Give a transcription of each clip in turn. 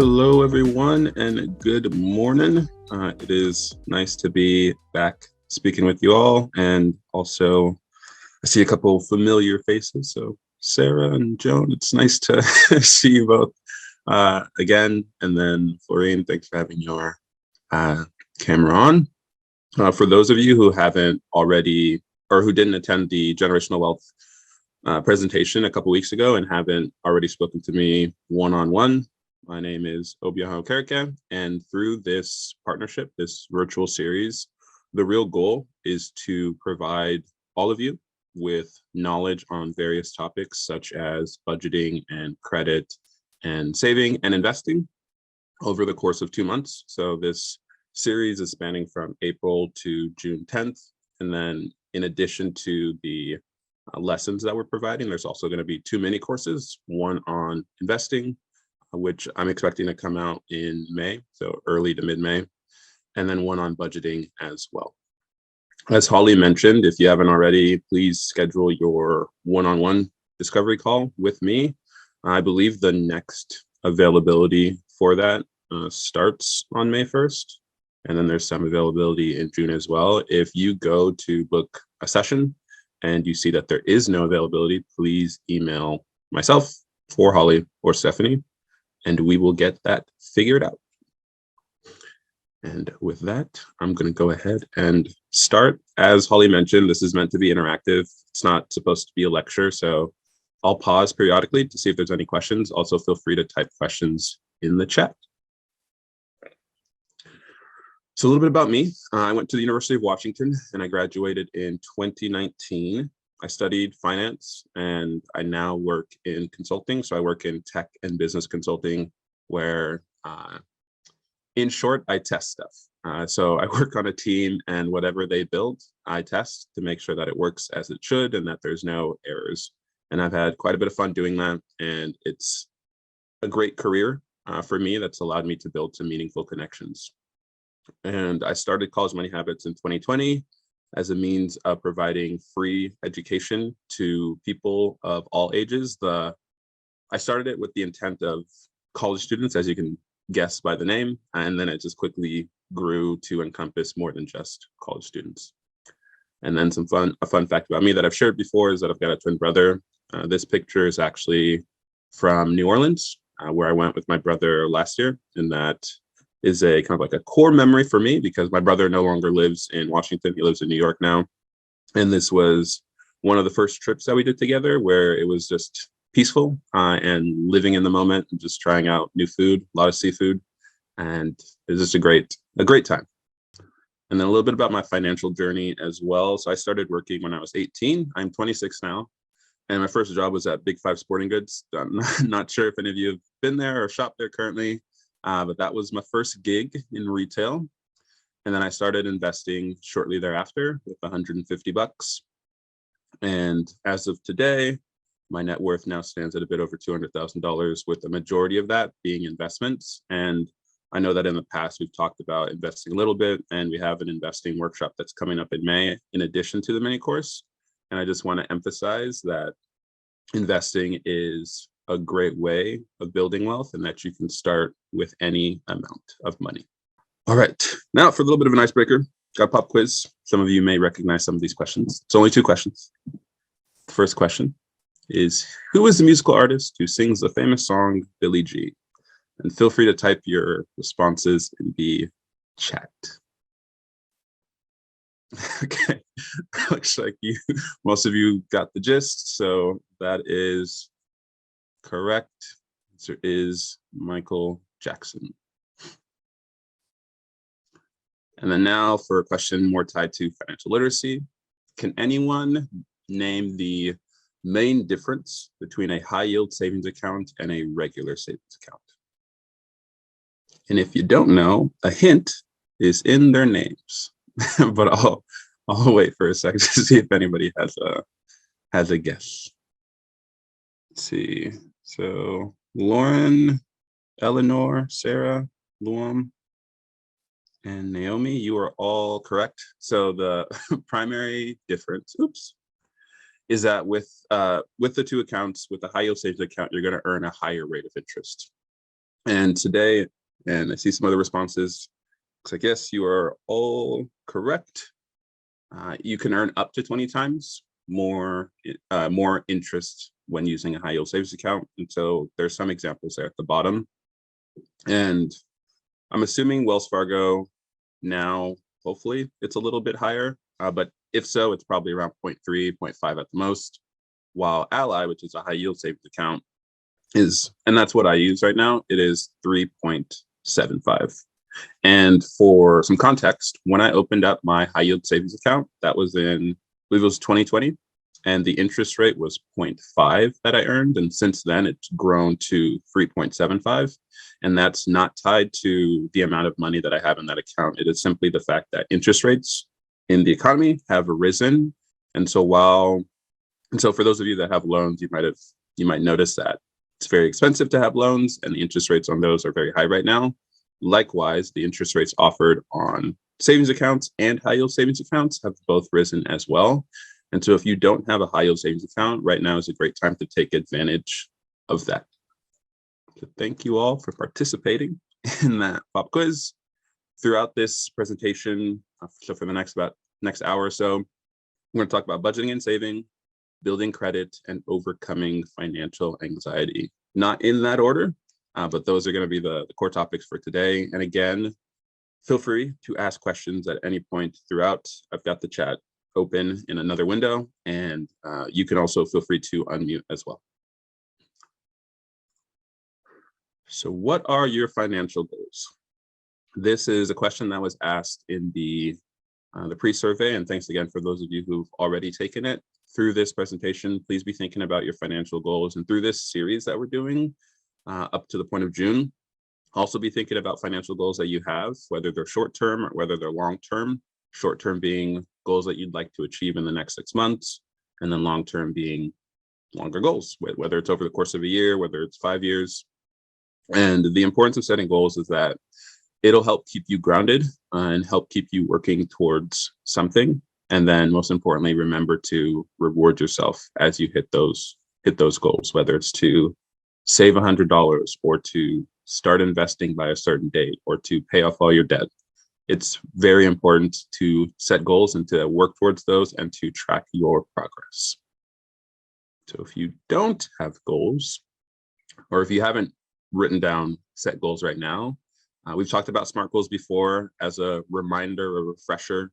Hello, everyone, and good morning. It is nice to be back speaking with you all, and also I see a couple familiar faces. So Sarah and Joan, it's nice to see you both again. And then Florine, thanks for having your camera on. For those of you who haven't already or who didn't attend the generational wealth presentation a couple weeks ago and haven't already spoken to me one-on-one, my name is Obioha Okereke, and through this partnership, this virtual series, the real goal is to provide all of you with knowledge on various topics such as budgeting and credit and saving and investing over the course of 2 months. So this series is spanning from April to June 10th. And then in addition to the lessons that we're providing, there's also going to be 2 mini courses, one on investing, which I'm expecting to come out in May, so early to mid-May, and then one on budgeting as well. As Holly mentioned, if you haven't already, please schedule your one-on-one discovery call with me. I believe the next availability for that starts on May 1st, and then there's some availability in June as well. If you go to book a session and you see that there is no availability, please email myself or Holly or Stephanie, and we will get that figured out. And with that, I'm going to go ahead and start. As Holly mentioned, this is meant to be interactive. It's not supposed to be a lecture, so I'll pause periodically to see if there's any questions. Also, feel free to type questions in the chat. So a little bit about me. I went to the University of Washington and I graduated in 2019. I studied finance and I now work in consulting. So I work in tech and business consulting where, in short, I test stuff. So I work on a team and whatever they build, I test to make sure that it works as it should and that there's no errors. And I've had quite a bit of fun doing that. And it's a great career for me that's allowed me to build some meaningful connections. And I started College Money Habits in 2020 as a means of providing free education to people of all ages. I started it with the intent of college students, as you can guess by the name, and then it just quickly grew to encompass more than just college students. And then a fun fact about me that I've shared before is that I've got a twin brother. This picture is actually from New Orleans, where I went with my brother last year, and that is a kind of like a core memory for me because my brother no longer lives in Washington. He lives in New York now. And this was one of the first trips that we did together where it was just peaceful and living in the moment and just trying out new food, a lot of seafood. And it was just a great time. And then a little bit about my financial journey as well. So I started working when I was 18. I'm 26 now. And my first job was at Big Five Sporting Goods. I'm not sure if any of you have been there or shopped there currently. But that was my first gig in retail. And then I started investing shortly thereafter with $150. And as of today, my net worth now stands at a bit over $200,000, with the majority of that being investments. And I know that in the past, we've talked about investing a little bit, and we have an investing workshop that's coming up in May in addition to the mini course. And I just want to emphasize that investing is a great way of building wealth and that you can start with any amount of money. All right, now for a little bit of an icebreaker, got a pop quiz. Some of you may recognize some of these questions. It's only 2 questions. The first question is, who is the musical artist who sings the famous song Billie Jean? And feel free to type your responses in the chat. Okay, looks like most of you got the gist, so that is correct. Answer is Michael Jackson. And then now for a question more tied to financial literacy. Can anyone name the main difference between a high yield savings account and a regular savings account? And if you don't know, a hint is in their names. But I'll wait for a second to see if anybody has a guess. Let's see. So Lauren, Eleanor, Sarah, Luam, and Naomi, you are all correct. So the primary difference, is that with the 2 accounts, with the high yield savings account, you're going to earn a higher rate of interest. And today, and I see some other responses, looks like yes, you are all correct. You can earn up to 20 times more interest when using a high yield savings account. And so there's some examples there at the bottom. And I'm assuming Wells Fargo now, hopefully it's a little bit higher, but if so, it's probably around 0.3, 0.5 at the most, while Ally, which is a high yield savings account, is, and that's what I use right now, it is 3.75. And for some context, when I opened up my high yield savings account, that was in, I believe it was 2020, and the interest rate was 0.5 that I earned. And since then, it's grown to 3.75. And that's not tied to the amount of money that I have in that account. It is simply the fact that interest rates in the economy have risen. And so for those of you that have loans, you might notice that it's very expensive to have loans and the interest rates on those are very high right now. Likewise, the interest rates offered on savings accounts and high yield savings accounts have both risen as well. And so if you don't have a high yield savings account, right now is a great time to take advantage of that. So thank you all for participating in that pop quiz. Throughout this presentation, so for the next hour or so, we're going to talk about budgeting and saving, building credit, and overcoming financial anxiety. Not in that order, but those are going to be the core topics for today. And again, feel free to ask questions at any point throughout. I've got the chat open in another window, and you can also feel free to unmute as well. So what are your financial goals? This is a question that was asked in the pre-survey, and thanks again for those of you who've already taken it. Through this presentation, please be thinking about your financial goals, and through this series that we're doing up to the point of June, also be thinking about financial goals that you have, whether they're short-term or whether they're long-term. Short-term being goals that you'd like to achieve in the next 6 months, and then long-term being longer goals, whether it's over the course of a year, whether it's 5 years. And the importance of setting goals is that it'll help keep you grounded and help keep you working towards something. And then most importantly, remember to reward yourself as you hit those goals, whether it's to save $100 or to start investing by a certain date or to pay off all your debt. It's very important to set goals and to work towards those and to track your progress. So if you don't have goals, or if you haven't written down set goals right now, we've talked about SMART goals before. As a reminder, a refresher,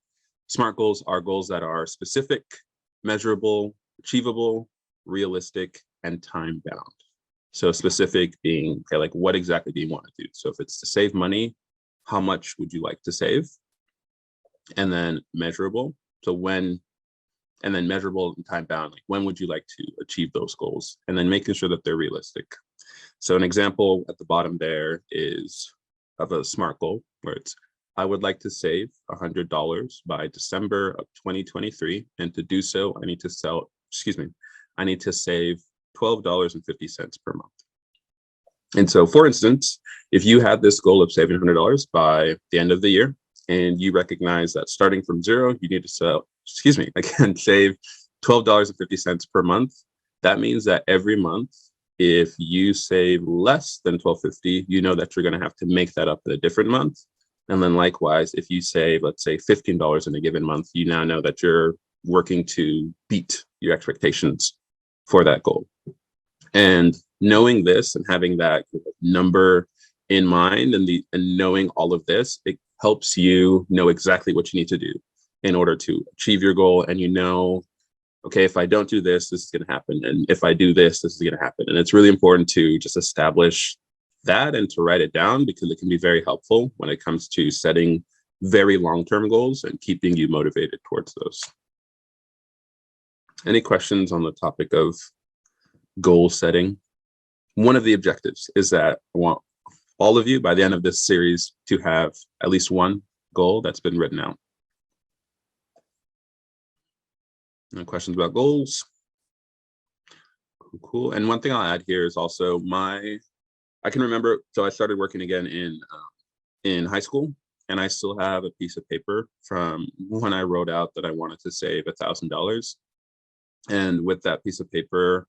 SMART goals are goals that are specific, measurable, achievable, realistic, and time bound. So specific being, okay, like what exactly do you want to do? So if it's to save money, how much would you like to save? And then measurable. So when, and then measurable and time bound, like when would you like to achieve those goals? And then making sure that they're realistic. So an example at the bottom there is of a SMART goal where it's, I would like to save $100 by December of 2023. And to do so, I need to save $12.50 per month. And so, for instance, if you had this goal of saving $100 by the end of the year, and you recognize that starting from zero, you need to save $12.50 per month, that means that every month, if you save less than $12.50, you know that you're going to have to make that up in a different month. And then likewise, if you save, let's say $15 in a given month, you now know that you're working to beat your expectations for that goal. And knowing this and having that number in mind and knowing all of this, it helps you know exactly what you need to do in order to achieve your goal. And you know, okay, if I don't do this, this is going to happen. And if I do this, this is going to happen. And it's really important to just establish that and to write it down, because it can be very helpful when it comes to setting very long-term goals and keeping you motivated towards those. Any questions on the topic of goal setting? One of the objectives is that I want all of you by the end of this series to have at least one goal that's been written out. No questions about goals? Cool. And one thing I'll add here is also I can remember, so I started working again in high school, and I still have a piece of paper from when I wrote out that I wanted to save $1,000. And with that piece of paper,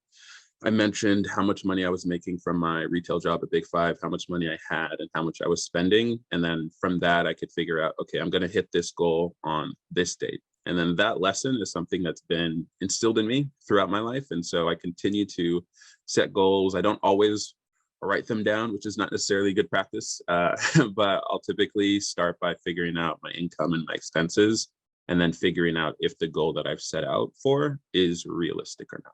I mentioned how much money I was making from my retail job at Big Five, how much money I had, and how much I was spending. And then from that, I could figure out, okay, I'm going to hit this goal on this date. And then that lesson is something that's been instilled in me throughout my life. And so I continue to set goals. I don't always write them down, which is not necessarily good practice, but I'll typically start by figuring out my income and my expenses, and then figuring out if the goal that I've set out for is realistic or not.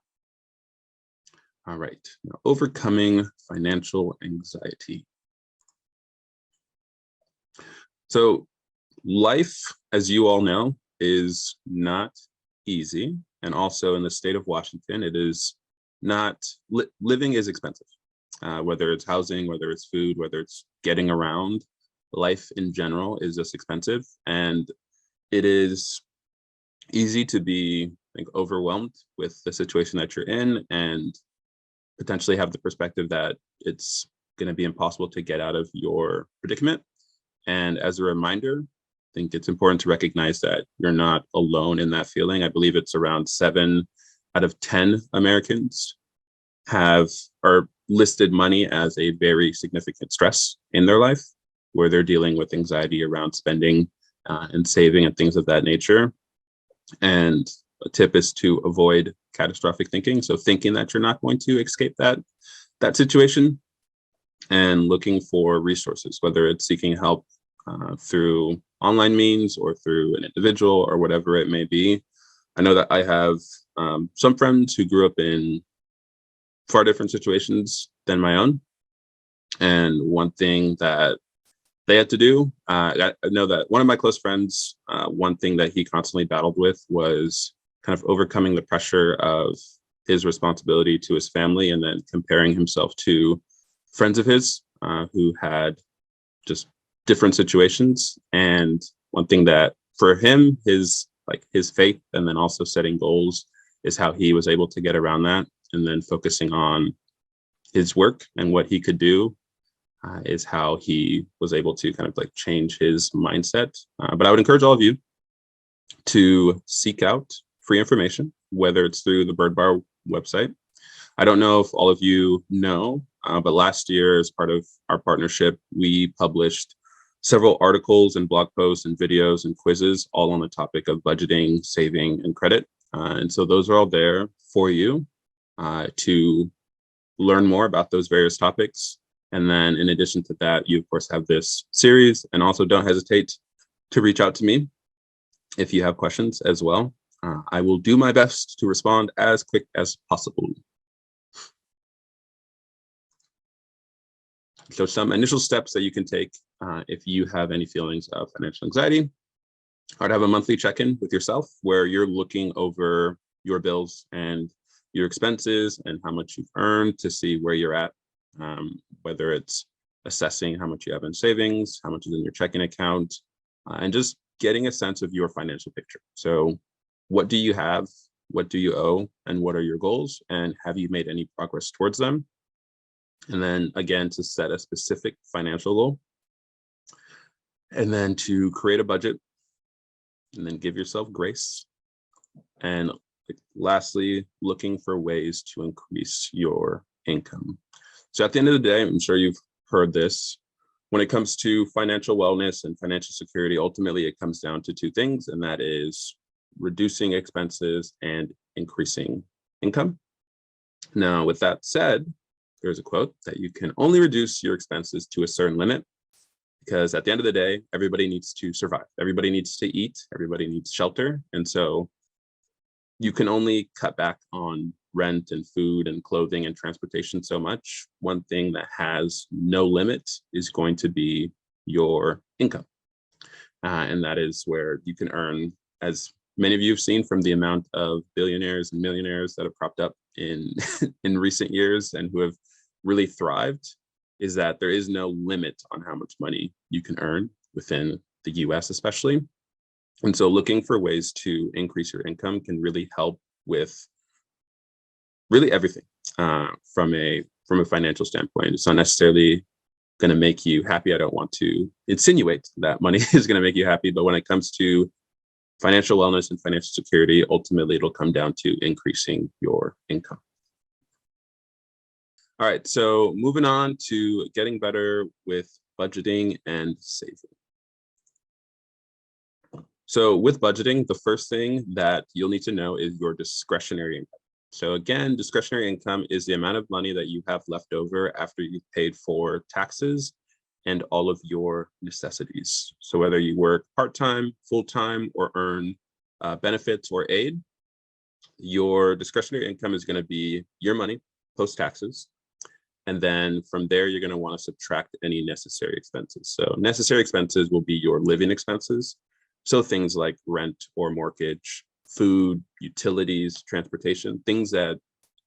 All right, now overcoming financial anxiety. So life, as you all know, is not easy. And also in the state of Washington, it is not, living is expensive. Whether it's housing, whether it's food, whether it's getting around, life in general is just expensive. And it is easy to be, I think, overwhelmed with the situation that you're in, and potentially have the perspective that it's going to be impossible to get out of your predicament. And as a reminder, I think it's important to recognize that you're not alone in that feeling. I believe it's around 7 out of 10 Americans are listed money as a very significant stress in their life, where they're dealing with anxiety around spending and saving and things of that nature. And a tip is to avoid catastrophic thinking. So thinking that you're not going to escape that situation, and looking for resources, whether it's seeking help through online means or through an individual or whatever it may be. I know that I have some friends who grew up in far different situations than my own. And one thing that they had to do, I know that one of my close friends, one thing that he constantly battled with was kind of overcoming the pressure of his responsibility to his family, and then comparing himself to friends of his who had just different situations. And one thing that for him, his faith, and then also setting goals, is how he was able to get around that. And then focusing on his work and what he could do is how he was able to kind of change his mindset. But I would encourage all of you to seek out free information, whether it's through the Bird Bar website. I don't know if all of you know, but last year, as part of our partnership, we published several articles and blog posts and videos and quizzes, all on the topic of budgeting, saving, and credit. And so those are all there for you to learn more about those various topics. And then in addition to that, you of course have this series, and also don't hesitate to reach out to me if you have questions as well. I will do my best to respond as quick as possible. So some initial steps that you can take if you have any feelings of financial anxiety are to have a monthly check-in with yourself, where you're looking over your bills and your expenses and how much you've earned, to see where you're at, whether it's assessing how much you have in savings, how much is in your checking account, and just getting a sense of your financial picture. So what do you have, what do you owe, and what are your goals, and have you made any progress towards them? And then again, to set a specific financial goal, and then to create a budget, and then give yourself grace. And lastly, looking for ways to increase your income. So at the end of the day, I'm sure you've heard this, when it comes to financial wellness and financial security, ultimately it comes down to two things, and that is reducing expenses and increasing income. Now, with that said, there's a quote that you can only reduce your expenses to a certain limit, because at the end of the day, everybody needs to survive. Everybody needs to eat. Everybody needs shelter. And so you can only cut back on rent and food and clothing and transportation so much. One thing that has no limit is going to be your income. And that is where you can earn, as many of you have seen from the amount of billionaires and millionaires that have cropped up in in recent years and who have really thrived, is that there is no limit on how much money you can earn within the US especially. And so looking for ways to increase your income can really help with really everything from a financial standpoint. It's not necessarily going to make you happy. I don't want to insinuate that money is going to make you happy, but when it comes to financial wellness and financial security, ultimately it'll come down to increasing your income. All right, so moving on to getting better with budgeting and saving. So with budgeting, the first thing that you'll need to know is your discretionary income. So again, discretionary income is the amount of money that you have left over after you've paid for taxes and all of your necessities. So whether you work part-time, full-time, or earn benefits or aid, your discretionary income is going to be your money post-taxes. And then from there, you're going to want to subtract any necessary expenses. So necessary expenses will be your living expenses. So things like rent or mortgage, food, utilities, transportation, things that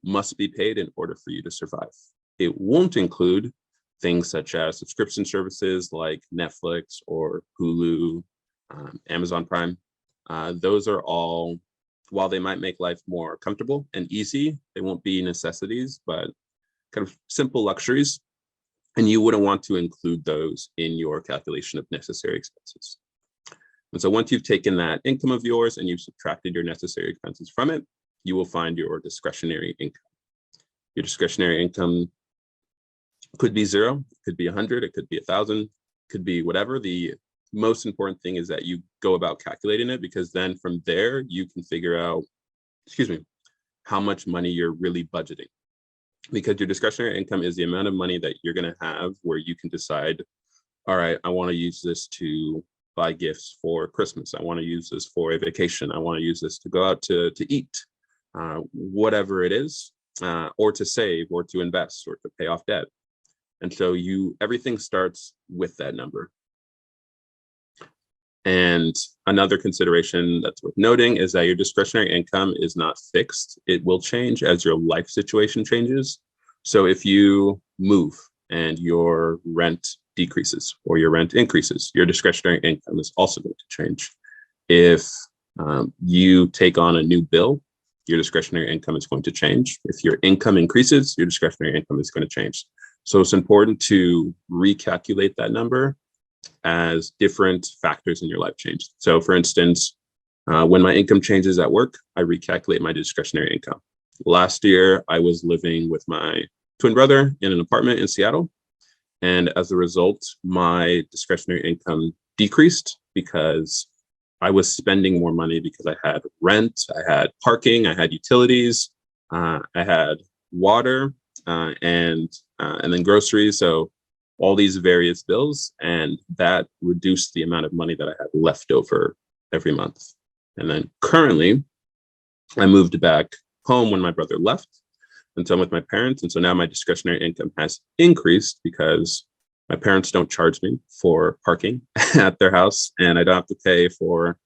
must be paid in order for you to survive. It won't include things such as subscription services like Netflix or Hulu, Amazon Prime. Those are all, while they might make life more comfortable and easy, they won't be necessities, but kind of simple luxuries. And you wouldn't want to include those in your calculation of necessary expenses. And so once you've taken that income of yours and you've subtracted your necessary expenses from it, you will find your discretionary income. Your discretionary income could be 0, it could be 100, it could be 1,000, could be whatever. The most important thing is that you go about calculating it, because then from there you can figure out, how much money you're really budgeting. Because your discretionary income is the amount of money that you're going to have where you can decide, all right, I want to use this to buy gifts for Christmas. I want to use this for a vacation. I want to use this to go out to eat, whatever it is, or to save or to invest or to pay off debt. And so everything starts with that number. And another consideration that's worth noting is that your discretionary income is not fixed. It will change as your life situation changes. So if you move and your rent decreases or your rent increases, your discretionary income is also going to change. If you take on a new bill, your discretionary income is going to change. If your income increases, your discretionary income is going to change. So it's important to recalculate that number as different factors in your life change. So for instance, when my income changes at work, I recalculate my discretionary income. Last year, I was living with my twin brother in an apartment in Seattle. And as a result, my discretionary income decreased because I was spending more money because I had rent, I had parking, I had utilities, I had water, and then groceries. So all these various bills, and that reduced the amount of money that I had left over every month. And then currently, I moved back home when my brother left, and so I'm with my parents. And so now my discretionary income has increased because my parents don't charge me for parking at their house, and I don't have to pay for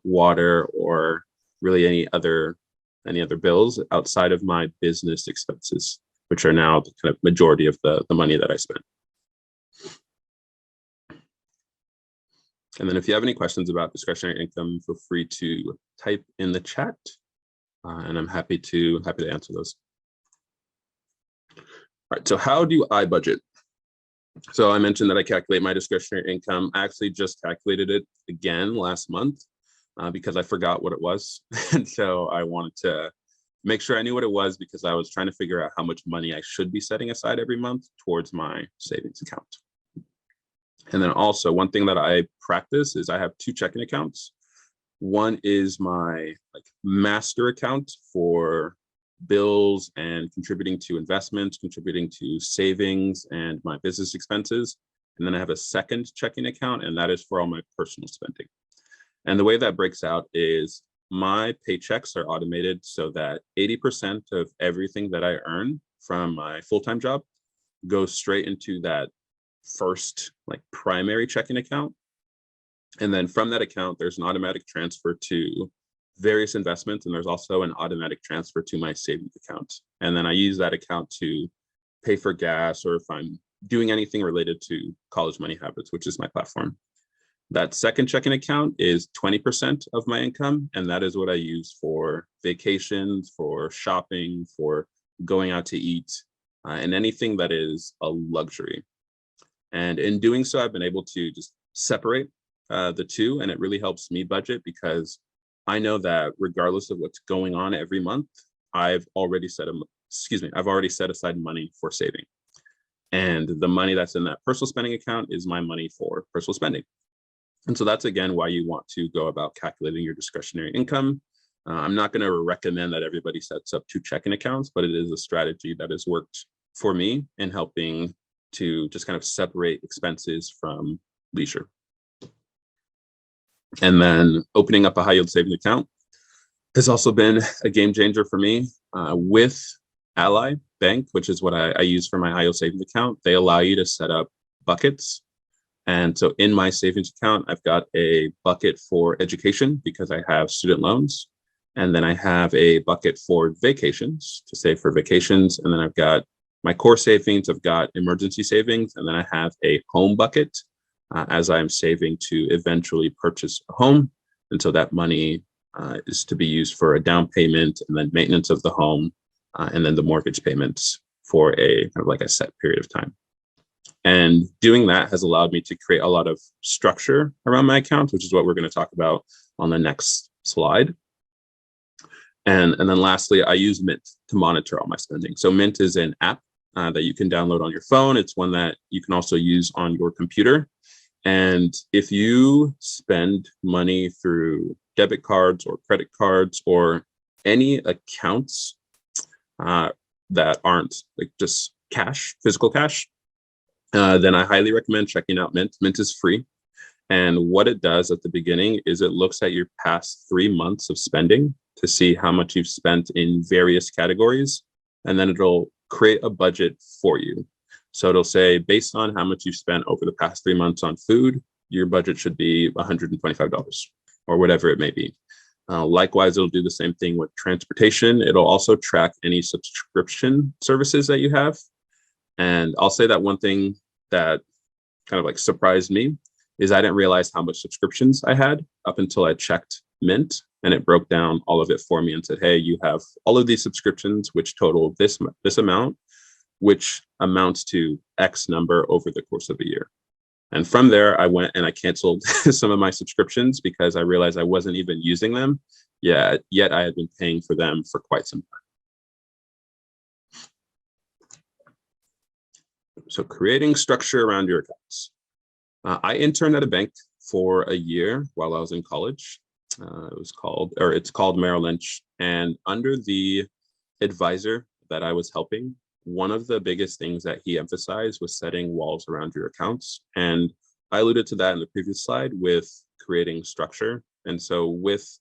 water or really any other bills outside of my business expenses, which are now the kind of majority of the money that I spend. And then if you have any questions about discretionary income, feel free to type in the chat, and I'm happy to answer those. All right, so how do I budget? So I mentioned that I calculate my discretionary income. I actually just calculated it again last month because I forgot what it was. And so I wanted to make sure I knew what it was, because I was trying to figure out how much money I should be setting aside every month towards my savings account. And then also one thing that I practice is I have 2 checking accounts. One is my master account for bills and contributing to investments, contributing to savings and my business expenses. And then I have a second checking account, and that is for all my personal spending. And the way that breaks out is my paychecks are automated so that 80% of everything that I earn from my full-time job goes straight into that first primary checking account. And then from that account, there's an automatic transfer to various investments, and there's also an automatic transfer to my savings account. And then I use that account to pay for gas, or if I'm doing anything related to College Money Habits, which is my platform. That second checking account is 20% of my income, and that is what I use for vacations, for shopping, for going out to eat, and anything that is a luxury. And in doing so, I've been able to just separate the two, and it really helps me budget, because I know that regardless of what's going on every month, I've already set I've already set aside money for saving. And the money that's in that personal spending account is my money for personal spending. And so that's, again, why you want to go about calculating your discretionary income. I'm not going to recommend that everybody sets up 2 checking accounts, but it is a strategy that has worked for me in helping to just kind of separate expenses from leisure. And then opening up a high yield savings account has also been a game changer for me. With Ally Bank, which is what I use for my high yield savings account, they allow you to set up buckets. And so in my savings account, I've got a bucket for education because I have student loans. And then I have a bucket for vacations, to save for vacations. And then I've got my core savings, I've got emergency savings, and then I have a home bucket as I'm saving to eventually purchase a home. And so that money is to be used for a down payment and then maintenance of the home, and then the mortgage payments for a kind of like a set period of time. And doing that has allowed me to create a lot of structure around my account, which is what we're going to talk about on the next slide. And then lastly, I use Mint to monitor all my spending. So Mint is an app that you can download on your phone. It's one that you can also use on your computer. And if you spend money through debit cards or credit cards or any accounts that aren't like just cash, physical cash, then I highly recommend checking out Mint. Mint is free. And what it does at the beginning is it looks at your past 3 months of spending to see how much you've spent in various categories. And then it'll create a budget for you. So it'll say, based on how much you've spent over the past 3 months on food, your budget should be $125 or whatever it may be. Likewise, it'll do the same thing with transportation. It'll also track any subscription services that you have. And I'll say that one thing that kind of like surprised me is I didn't realize how much subscriptions I had up until I checked Mint, and it broke down all of it for me and said, hey, you have all of these subscriptions, which total this amount, which amounts to X number over the course of a year. And from there, I went and I canceled some of my subscriptions because I realized I wasn't even using them yet I had been paying for them for quite some time. So creating structure around your accounts. I interned at a bank for a year while I was in college. It's called Merrill Lynch. And under the advisor that I was helping, one of the biggest things that he emphasized was setting walls around your accounts. And I alluded to that in the previous slide with creating structure. And so with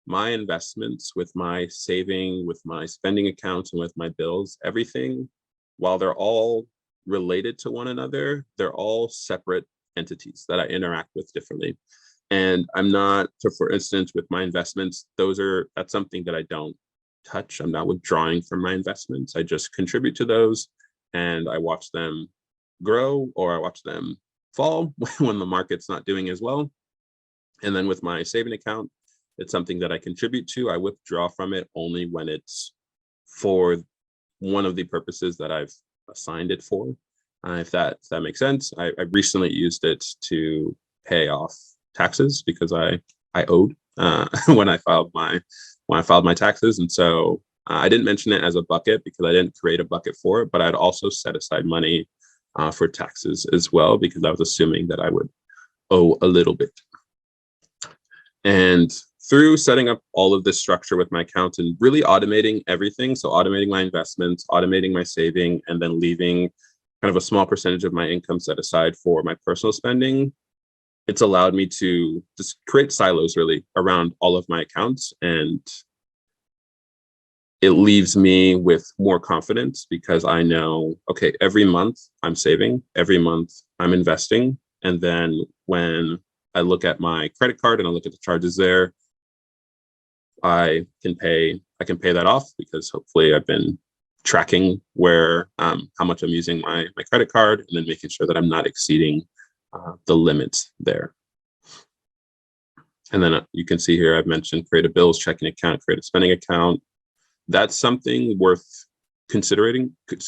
my investments, with my saving, with my spending accounts, and with my bills, everything, while they're all related to one another, they're all separate entities that I interact with differently. And I'm not, so for instance, with my investments, that's something that I don't touch. I'm not withdrawing from my investments. I just contribute to those and I watch them grow or I watch them fall when the market's not doing as well. And then with my saving account, it's something that I contribute to. I withdraw from it only when it's for one of the purposes that I've assigned it for. If that makes sense. I recently used it to pay off taxes because I owed when I filed my taxes. And so I didn't mention it as a bucket because I didn't create a bucket for it, but I'd also set aside money for taxes as well because I was assuming that I would owe a little bit. And through setting up all of this structure with my account and really automating everything, so automating my investments, automating my saving, and then leaving kind of a small percentage of my income set aside for my personal spending, it's allowed me to just create silos really around all of my accounts. And it leaves me with more confidence because I know, okay, every month I'm saving, every month I'm investing. And then when I look at my credit card and I look at the charges there, I can pay that off because hopefully I've been tracking where how much I'm using my credit card and then making sure that I'm not exceeding the limits there. And then you can see here, I've mentioned create a bills checking account, create a spending account. That's something worth considering, but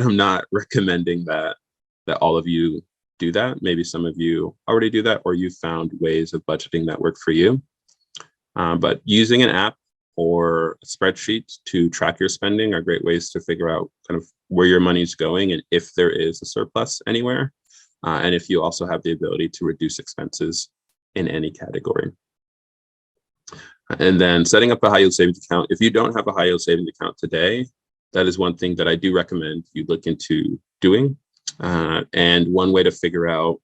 I'm not recommending that all of you do that. Maybe some of you already do that, or you found ways of budgeting that work for you. But using an app or a spreadsheet to track your spending are great ways to figure out kind of where your money's going and if there is a surplus anywhere. And if you also have the ability to reduce expenses in any category. And then setting up a high yield savings account. If you don't have a high yield savings account today, that is one thing that I do recommend you look into doing. And one way to figure out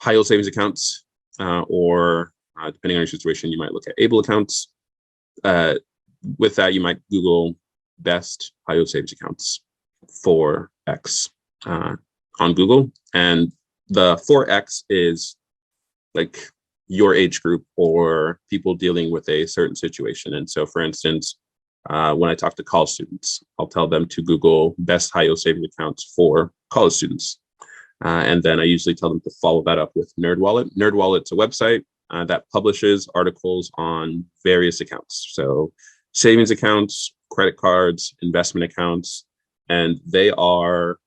high yield savings accounts, or depending on your situation, you might look at able accounts. With that, you might Google best high yield savings accounts for X on Google. And the 4X is like your age group or people dealing with a certain situation. And so, for instance, when I talk to college students, I'll tell them to Google best high yield savings accounts for college students. And then I usually tell them to follow that up with NerdWallet. NerdWallet's a website that publishes articles on various accounts. So savings accounts, credit cards, investment accounts, and they are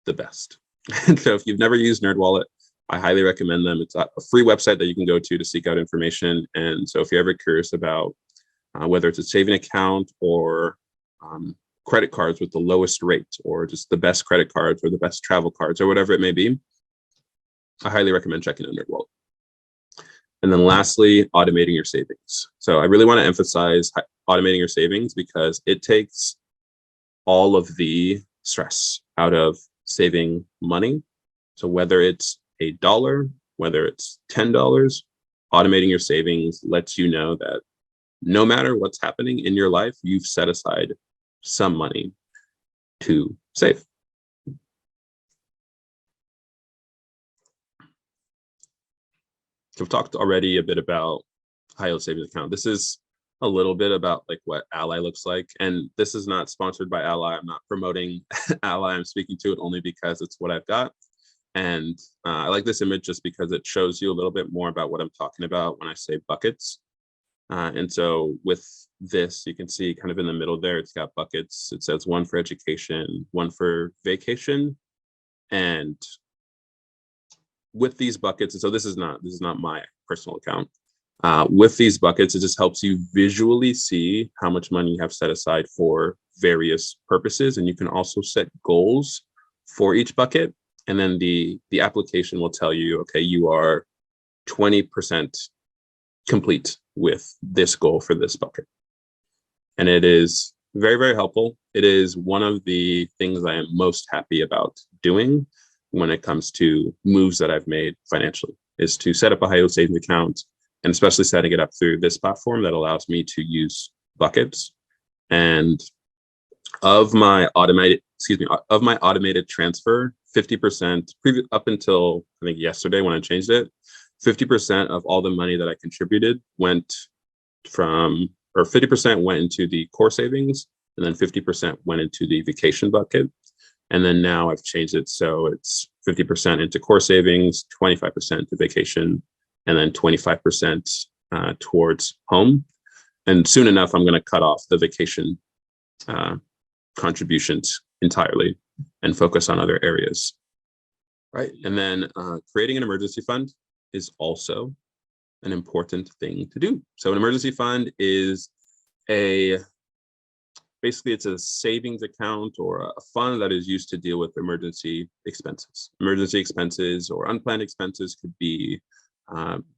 the best. And so if you've never used NerdWallet, I highly recommend them. It's a free website that you can go to seek out information. And so if you're ever curious about whether it's a saving account or credit cards with the lowest rate, or just the best credit cards or the best travel cards or whatever it may be, I highly recommend checking out NerdWallet. And then lastly, automating your savings. So I really want to emphasize automating your savings because it takes all of the stress out of saving money. So whether it's $1, whether it's $10, automating your savings lets you know that no matter what's happening in your life, you've set aside some money to save. So we've talked already a bit about high yield savings account. This is a little bit about like what Ally looks like. And this is not sponsored by Ally. I'm not promoting Ally. I'm speaking to it only because it's what I've got. And I like this image just because it shows you a little bit more about what I'm talking about when I say buckets. And so with this, you can see kind of in the middle there, it's got buckets. It says one for education, one for vacation. And with these buckets, and so this is not my personal account. With these buckets, it just helps you visually see how much money you have set aside for various purposes. And you can also set goals for each bucket. And then the application will tell you, okay, you are 20% complete with this goal for this bucket. And it is very, very helpful. It is one of the things I am most happy about doing when it comes to moves that I've made financially, is to set up a high yield savings account, and especially setting it up through this platform that allows me to use buckets. And of my automated transfer, 50% up until I think yesterday when I changed it, 50% of all the money that I contributed went from, or 50% went into the core savings, and then 50% went into the vacation bucket. And then now I've changed it so it's 50% into core savings, 25% to vacation, and then 25% towards home. And soon enough, I'm going to cut off the vacation contributions entirely and focus on other areas. Right. And then creating an emergency fund is also an important thing to do. So an emergency fund is basically it's a savings account or a fund that is used to deal with emergency expenses. Emergency expenses or unplanned expenses could be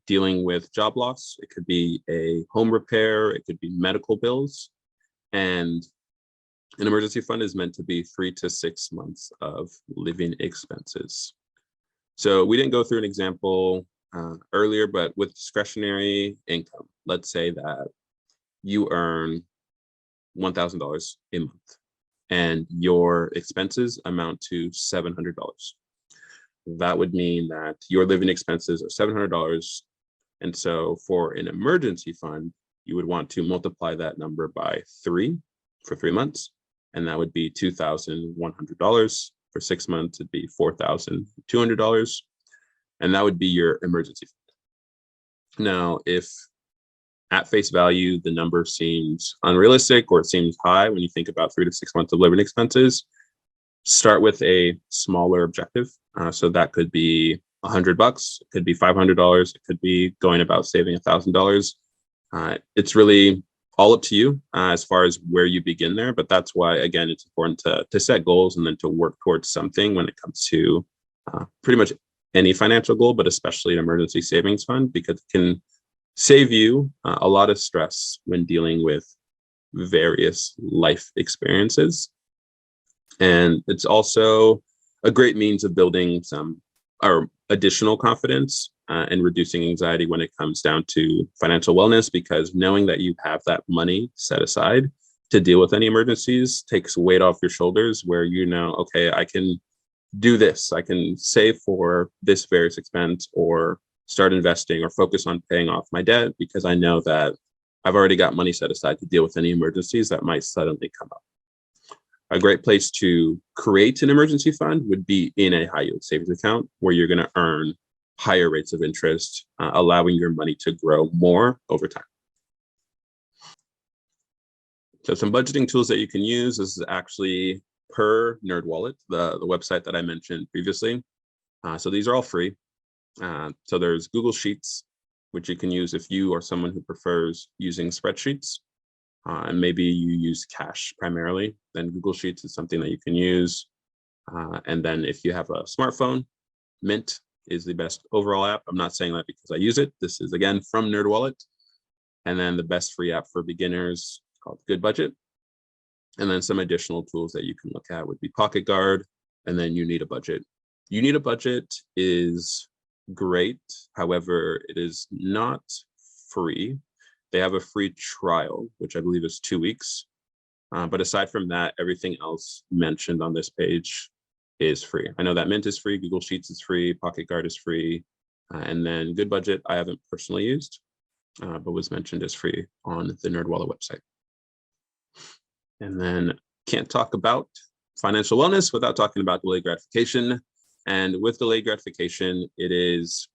dealing with job loss. It could be a home repair. It could be medical bills. And an emergency fund is meant to be 3 to 6 months of living expenses. So we didn't go through an example earlier, but with discretionary income, let's say that you earn $1,000 a month and your expenses amount to $700. That would mean that your living expenses are $700. And so for an emergency fund, you would want to multiply that number by 3 for 3 months. And that would be $2,100. For 6 months, it'd be $4,200. And that would be your emergency fund. Now, if at face value, the number seems unrealistic or it seems high when you think about 3 to 6 months of living expenses, start with a smaller objective. So that could be $100, it could be $500, it could be going about saving $1,000. It's really all up to you as far as where you begin there. But that's why, again, it's important to set goals and then to work towards something when it comes to pretty much any financial goal, but especially an emergency savings fund, because it can save you a lot of stress when dealing with various life experiences. And it's also a great means of building some or additional confidence and reducing anxiety when it comes down to financial wellness, because knowing that you have that money set aside to deal with any emergencies takes weight off your shoulders, where you know, okay, I can do this, I can save for this various expense, or start investing, or focus on paying off my debt, because I know that I've already got money set aside to deal with any emergencies that might suddenly come up. A great place to create an emergency fund would be in a high yield savings account, where you're going to earn higher rates of interest, allowing your money to grow more over time. So some budgeting tools that you can use. This is actually per NerdWallet, the website that I mentioned previously. So these are all free. So there's Google Sheets, which you can use if you are someone who prefers using spreadsheets. And maybe you use cash primarily, then Google Sheets is something that you can use. And then if you have a smartphone, Mint is the best overall app. I'm not saying that because I use it. This is, again, from NerdWallet. And then the best free app for beginners called Good Budget. And then some additional tools that you can look at would be Pocket Guard, and then You Need a Budget. You Need a Budget is great. However, it is not free. They have a free trial, which I believe is 2 weeks. But aside from that, everything else mentioned on this page is free. I know that Mint is free, Google Sheets is free, Pocket Guard is free, and then Good Budget I haven't personally used, but was mentioned as free on the NerdWallet website. And then can't talk about financial wellness without talking about delayed gratification. And with delayed gratification, it is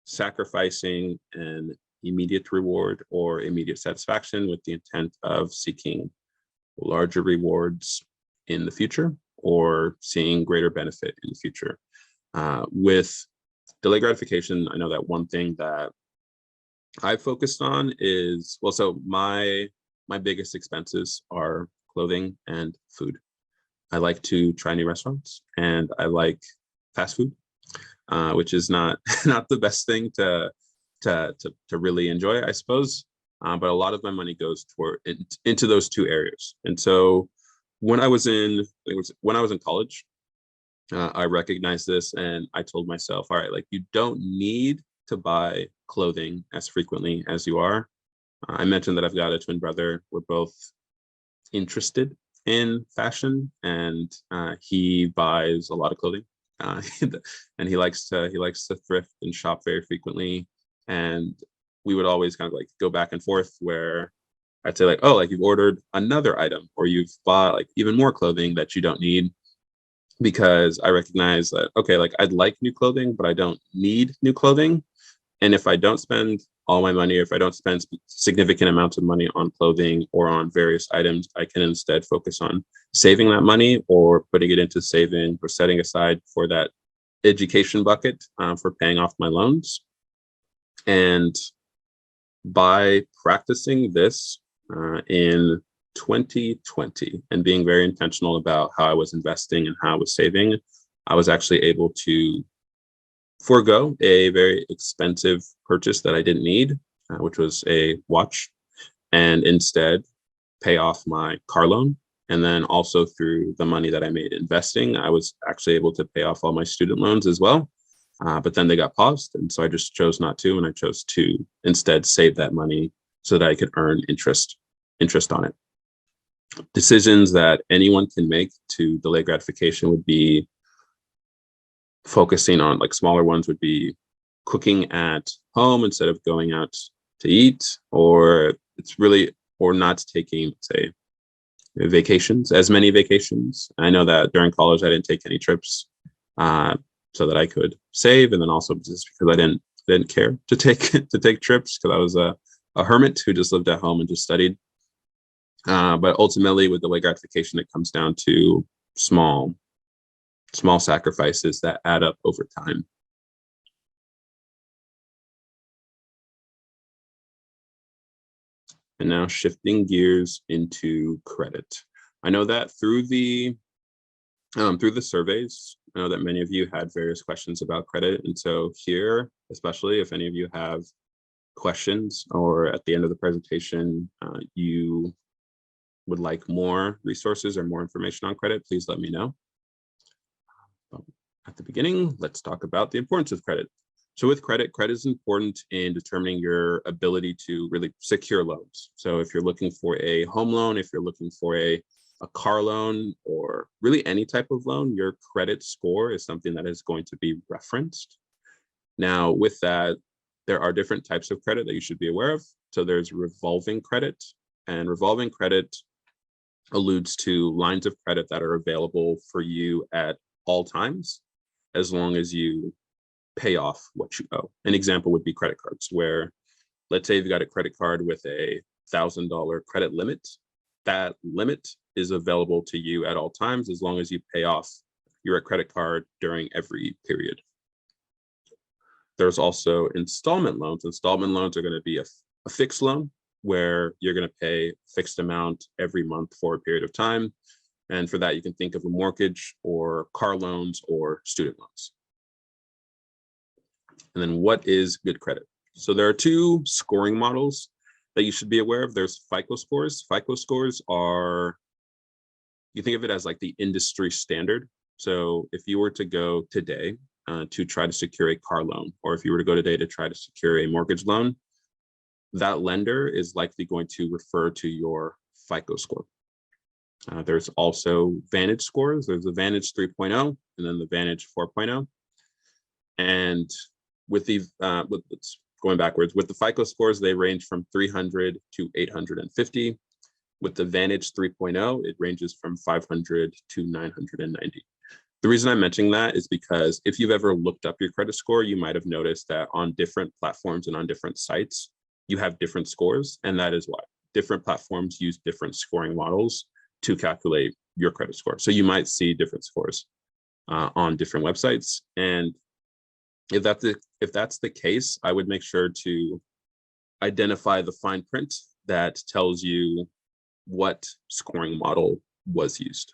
sacrificing an immediate reward or immediate satisfaction with the intent of seeking larger rewards in the future, or seeing greater benefit in the future. With delayed gratification, I know that one thing that I focused on is, well, so my biggest expenses are clothing and food. I like to try new restaurants, and I like fast food, which is not the best thing to really enjoy, I suppose. But a lot of my money goes into those two areas. And so when I was in college, I recognized this, and I told myself, all right, like, you don't need to buy clothing as frequently as you are. I mentioned that I've got a twin brother. We're both interested in fashion, and he buys a lot of clothing, and he likes to thrift and shop very frequently. And we would always kind of like go back and forth, where I'd say like, oh, like, you've ordered another item, or you've bought like even more clothing that you don't need, because I recognize that, okay, like, I'd like new clothing, but I don't need new clothing. And if I don't spend all my money, or if I don't spend significant amounts of money on clothing or on various items, I can instead focus on saving that money, or putting it into saving, or setting aside for that education bucket for paying off my loans. And by practicing this in 2020 and being very intentional about how I was investing and how I was saving, I was actually able to forego a very expensive purchase that I didn't need, which was a watch, and instead pay off my car loan. And then also through the money that I made investing, I was actually able to pay off all my student loans as well. But then they got paused. And so I just chose not to, and I chose to instead save that money so that I could earn interest on it. Decisions that anyone can make to delay gratification would be focusing on, like, smaller ones would be cooking at home instead of going out to eat, or not taking, say, vacations, as many vacations. I know that during college I didn't take any trips, so that I could save, and then also just because I didn't care to take trips, because I was a hermit who just lived at home and just studied. But ultimately, with delayed gratification, it comes down to small sacrifices that add up over time. And now shifting gears into credit. I know that through the surveys, I know that many of you had various questions about credit. And so here, especially if any of you have questions or at the end of the presentation, you would like more resources or more information on credit, please let me know. At the beginning, let's talk about the importance of credit. So with credit is important in determining your ability to really secure loans. So if you're looking for a home loan, if you're looking for a car loan, or really any type of loan, your credit score is something that is going to be referenced. Now, with that, there are different types of credit that you should be aware of. So there's revolving credit, and revolving credit alludes to lines of credit that are available for you at all times, as long as you pay off what you owe. An example would be credit cards, where let's say you've got a credit card with a $1,000 credit limit. That limit is available to you at all times, as long as you pay off your credit card during every period. There's also installment loans. Installment loans are going to be a fixed loan, where you're going to pay a fixed amount every month for a period of time. And for that, you can think of a mortgage or car loans or student loans. And then what is good credit? So there are two scoring models that you should be aware of. There's FICO scores. FICO scores are, you think of it as like the industry standard. So if you were to go today to try to secure a car loan, or if you were to go today to try to secure a mortgage loan, that lender is likely going to refer to your FICO score. There's also Vantage scores. There's the Vantage 3.0 and then the Vantage 4.0. And with the going backwards, with the FICO scores, they range from 300 to 850. With the Vantage 3.0, it ranges from 500 to 990. The reason I'm mentioning that is because if you've ever looked up your credit score, you might have noticed that on different platforms and on different sites, you have different scores, and that is why. Different platforms use different scoring models to calculate your credit score. So you might see different scores on different websites. And if that's the case, I would make sure to identify the fine print that tells you what scoring model was used.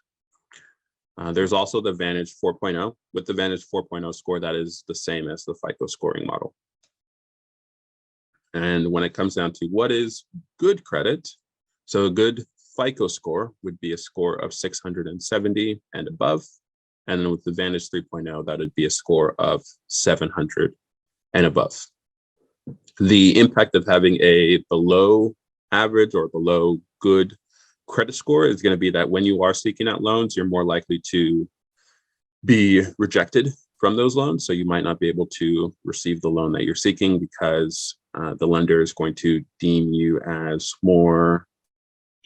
There's also the Vantage 4.0. With the Vantage 4.0 score, that is the same as the FICO scoring model. And when it comes down to what is good credit, so a good FICO score would be a score of 670 and above. And then with the Vantage 3.0, that would be a score of 700 and above. The impact of having a below average or below good credit score is going to be that when you are seeking out loans, you're more likely to be rejected from those loans. So you might not be able to receive the loan that you're seeking because the lender is going to deem you as more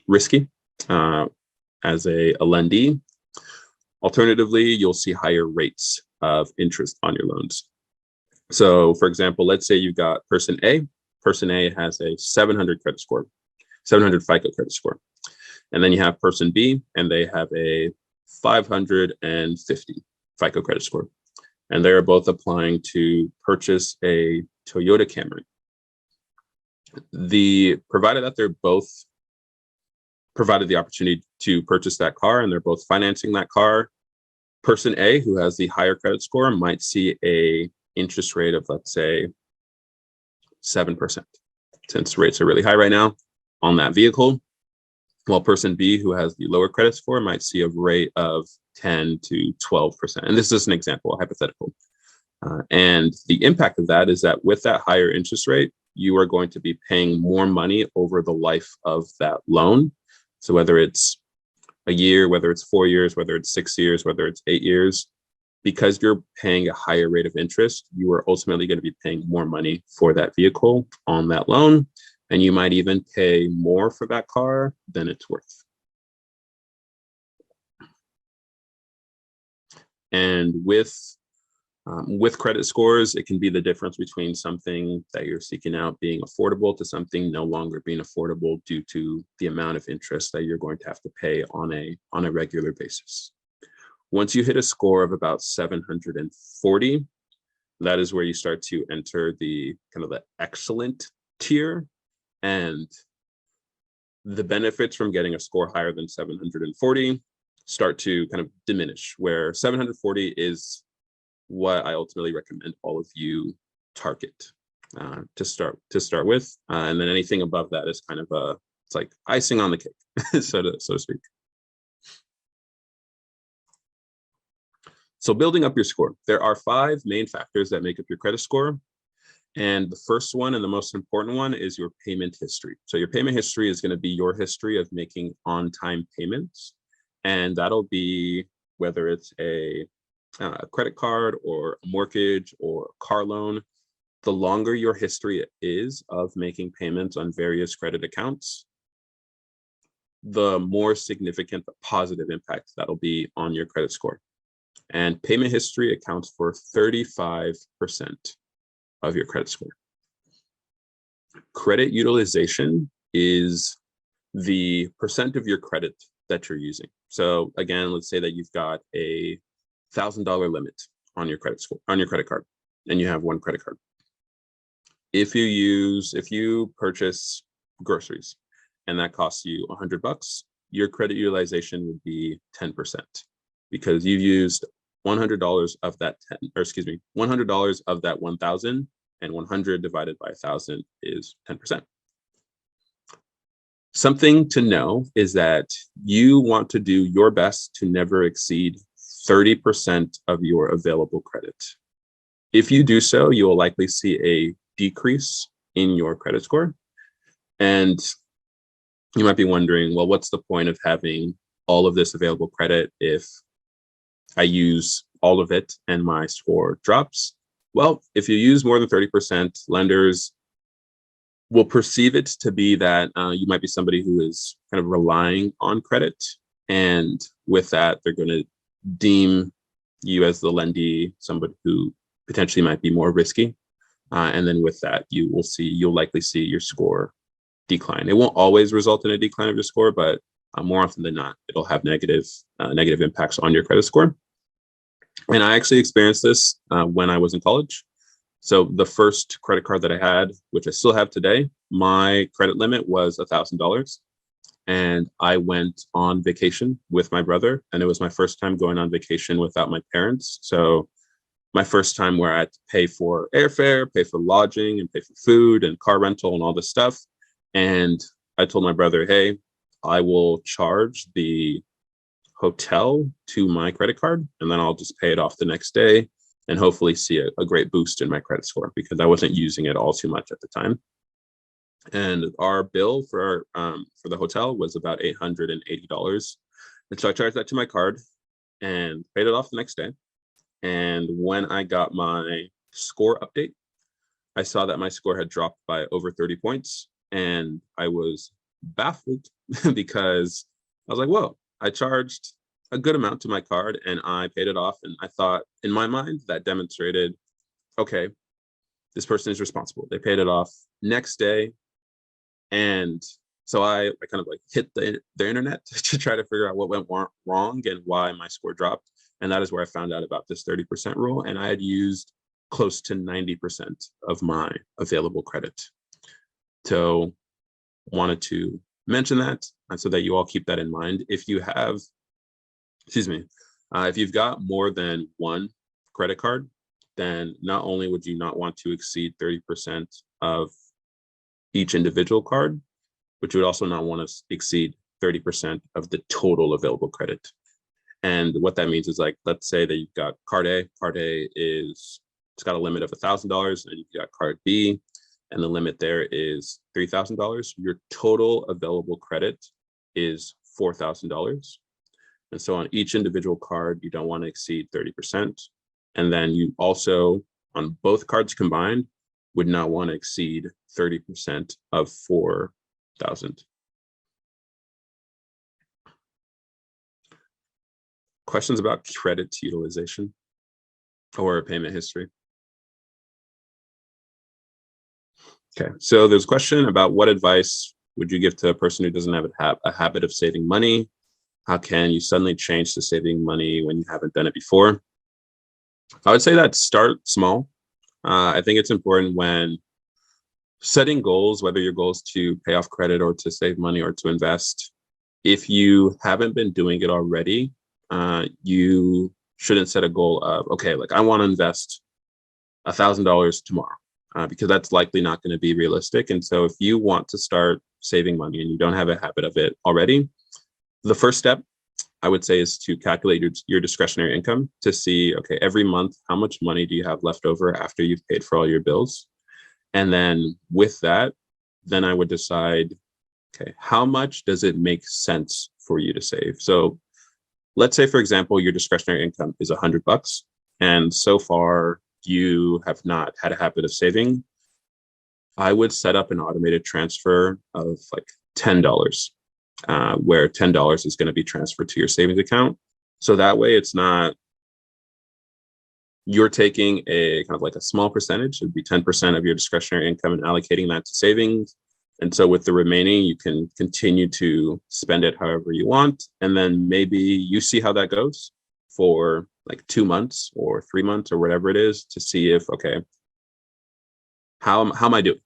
risky as a lendee. Alternatively, you'll see higher rates of interest on your loans. So for example, let's say you've got person A. Person A has a 700 credit score, 700 FICO credit score. And then you have person B, and they have a 550 FICO credit score. And they're both applying to purchase a Toyota Camry. Provided that they're both provided the opportunity to purchase that car and they're both financing that car, person A, who has the higher credit score, might see a interest rate of, let's say, 7%, since rates are really high right now on that vehicle, while person B, who has the lower credit score, might see a rate of 10 to 12%. And this is an example, hypothetical. And the impact of that is that with that higher interest rate, you are going to be paying more money over the life of that loan. So whether it's a year, whether it's 4 years, whether it's 6 years, whether it's 8 years, because you're paying a higher rate of interest, you are ultimately going to be paying more money for that vehicle on that loan. And you might even pay more for that car than it's worth. And with credit scores, it can be the difference between something that you're seeking out being affordable to something no longer being affordable due to the amount of interest that you're going to have to pay on a regular basis. Once you hit a score of about 740, that is where you start to enter the kind of the excellent tier. And the benefits from getting a score higher than 740 start to kind of diminish, where 740 is what I ultimately recommend all of you target to start with, and then anything above that is kind of it's like icing on the cake, so to speak. So building up your score, there are 5 main factors that make up your credit score. And the first one and the most important one is your payment history. So your payment history is going to be your history of making on-time payments. And that'll be whether it's a credit card or a mortgage or a car loan. The longer your history is of making payments on various credit accounts, the more significant the positive impact that'll be on your credit score. And payment history accounts for 35% of your credit score. Credit utilization is the percent of your credit that you're using. So again, let's say that you've got a $1,000 limit on your credit score, on your credit card, and you have one credit card. If you purchase groceries and that costs you $100, your credit utilization would be 10%, because you've used $100 of that $100 of that 1,000, and 100 divided by 1,000 is 10%. Something to know is that you want to do your best to never exceed 30% of your available credit. If you do so, you will likely see a decrease in your credit score. And you might be wondering, well, what's the point of having all of this available credit if I use all of it and my score drops? Well, if you use more than 30%, lenders will perceive it to be that you might be somebody who is kind of relying on credit. And with that, they're going to deem you as the lendee, somebody who potentially might be more risky. And then with that, you'll likely see your score decline. It won't always result in a decline of your score, but more often than not, it'll have negative impacts on your credit score. And I actually experienced this when I was in college. So the first credit card that I had, which I still have today, my credit limit was $1,000. And I went on vacation with my brother, and it was my first time going on vacation without my parents. So my first time where I had to pay for airfare, pay for lodging, and pay for food and car rental and all this stuff. And I told my brother, hey, I will charge the hotel to my credit card, and then I'll just pay it off the next day and hopefully see a great boost in my credit score, because I wasn't using it all too much at the time. And our bill for the hotel was about $880. And so I charged that to my card and paid it off the next day. And when I got my score update, I saw that my score had dropped by over 30 points. And I was baffled because I was like, whoa, I charged a good amount to my card and I paid it off. And I thought, in my mind, that demonstrated, okay, this person is responsible. They paid it off next day. And so I kind of like hit the internet to try to figure out what went wrong and why my score dropped. And that is where I found out about this 30% rule. And I had used close to 90% of my available credit. So wanted to mention that so that you all keep that in mind. If you have, if you've got more than one credit card, then not only would you not want to exceed 30% of each individual card, but you would also not want to exceed 30% of the total available credit. And what that means is, like, let's say that you've got card A. Card A it's got a limit of $1,000, and you've got card B, and the limit there is $3,000. Your total available credit is $4,000. And so on each individual card, you don't want to exceed 30%. And then you also, on both cards combined, would not want to exceed 30% of 4,000. Questions about credit utilization or payment history? Okay, so there's a question about what advice would you give to a person who doesn't have a habit of saving money? How can you suddenly change to saving money when you haven't done it before? I would say that start small. I think it's important when setting goals, whether your goal is to pay off credit or to save money or to invest, if you haven't been doing it already, you shouldn't set a goal of, okay, like I want to invest $1,000 tomorrow, because that's likely not going to be realistic. And so if you want to start saving money and you don't have a habit of it already, the first step I would say is to calculate your discretionary income to see, okay, every month, how much money do you have left over after you've paid for all your bills? And then with that, then I would decide, okay, how much does it make sense for you to save? So let's say, for example, your discretionary income is $100, and so far you have not had a habit of saving. I would set up an automated transfer of like $10, where $10 is going to be transferred to your savings account. So that way it's not, you're taking a kind of like a small percentage, it would be 10% of your discretionary income and allocating that to savings. And so with the remaining, you can continue to spend it however you want. And then maybe you see how that goes for like 2 months or 3 months or whatever it is, to see if, okay, how am I doing?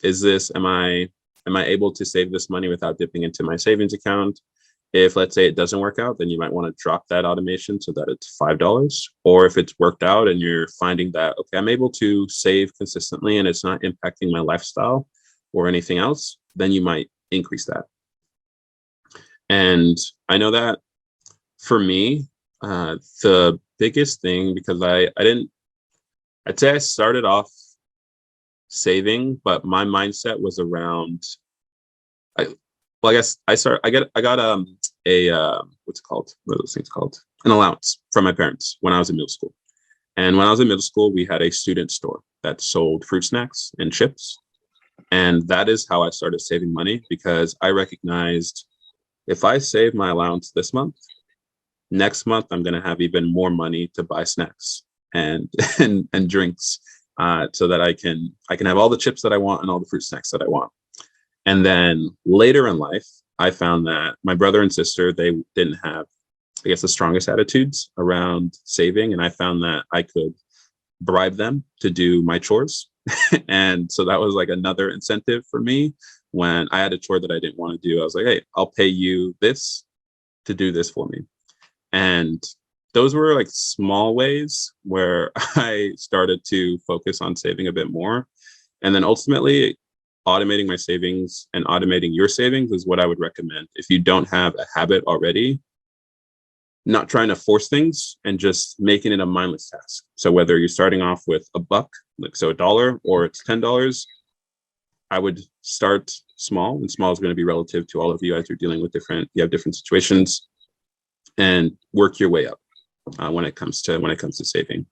Is this, am I able to save this money without dipping into my savings account? If, let's say, it doesn't work out, then you might want to drop that automation so that it's $5. Or if it's worked out and you're finding that, okay, I'm able to save consistently and it's not impacting my lifestyle or anything else, then you might increase that. And I know that for me, the biggest thing, because I'd say I started off saving, but my mindset was around, I guess I got what's it called? What are those things called? An allowance from my parents when I was in middle school. And when I was in middle school, we had a student store that sold fruit snacks and chips. And that is how I started saving money, because I recognized if I save my allowance this month, next month I'm going to have even more money to buy snacks and and drinks, so that I can have all the chips that I want and all the fruit snacks that I want. And then later in life, I found that my brother and sister, they didn't have, I guess, the strongest attitudes around saving. And I found that I could bribe them to do my chores. And so that was like another incentive for me. When I had a chore that I didn't want to do, I was like, hey, I'll pay you this to do this for me. And those were like small ways where I started to focus on saving a bit more. And then ultimately, automating my savings and automating your savings is what I would recommend. If you don't have a habit already, not trying to force things and just making it a mindless task. So whether you're starting off with $1, like so $1, or it's $10, I would start small, and small is going to be relative to all of you as you're dealing with you have different situations, and work your way up when it comes to saving.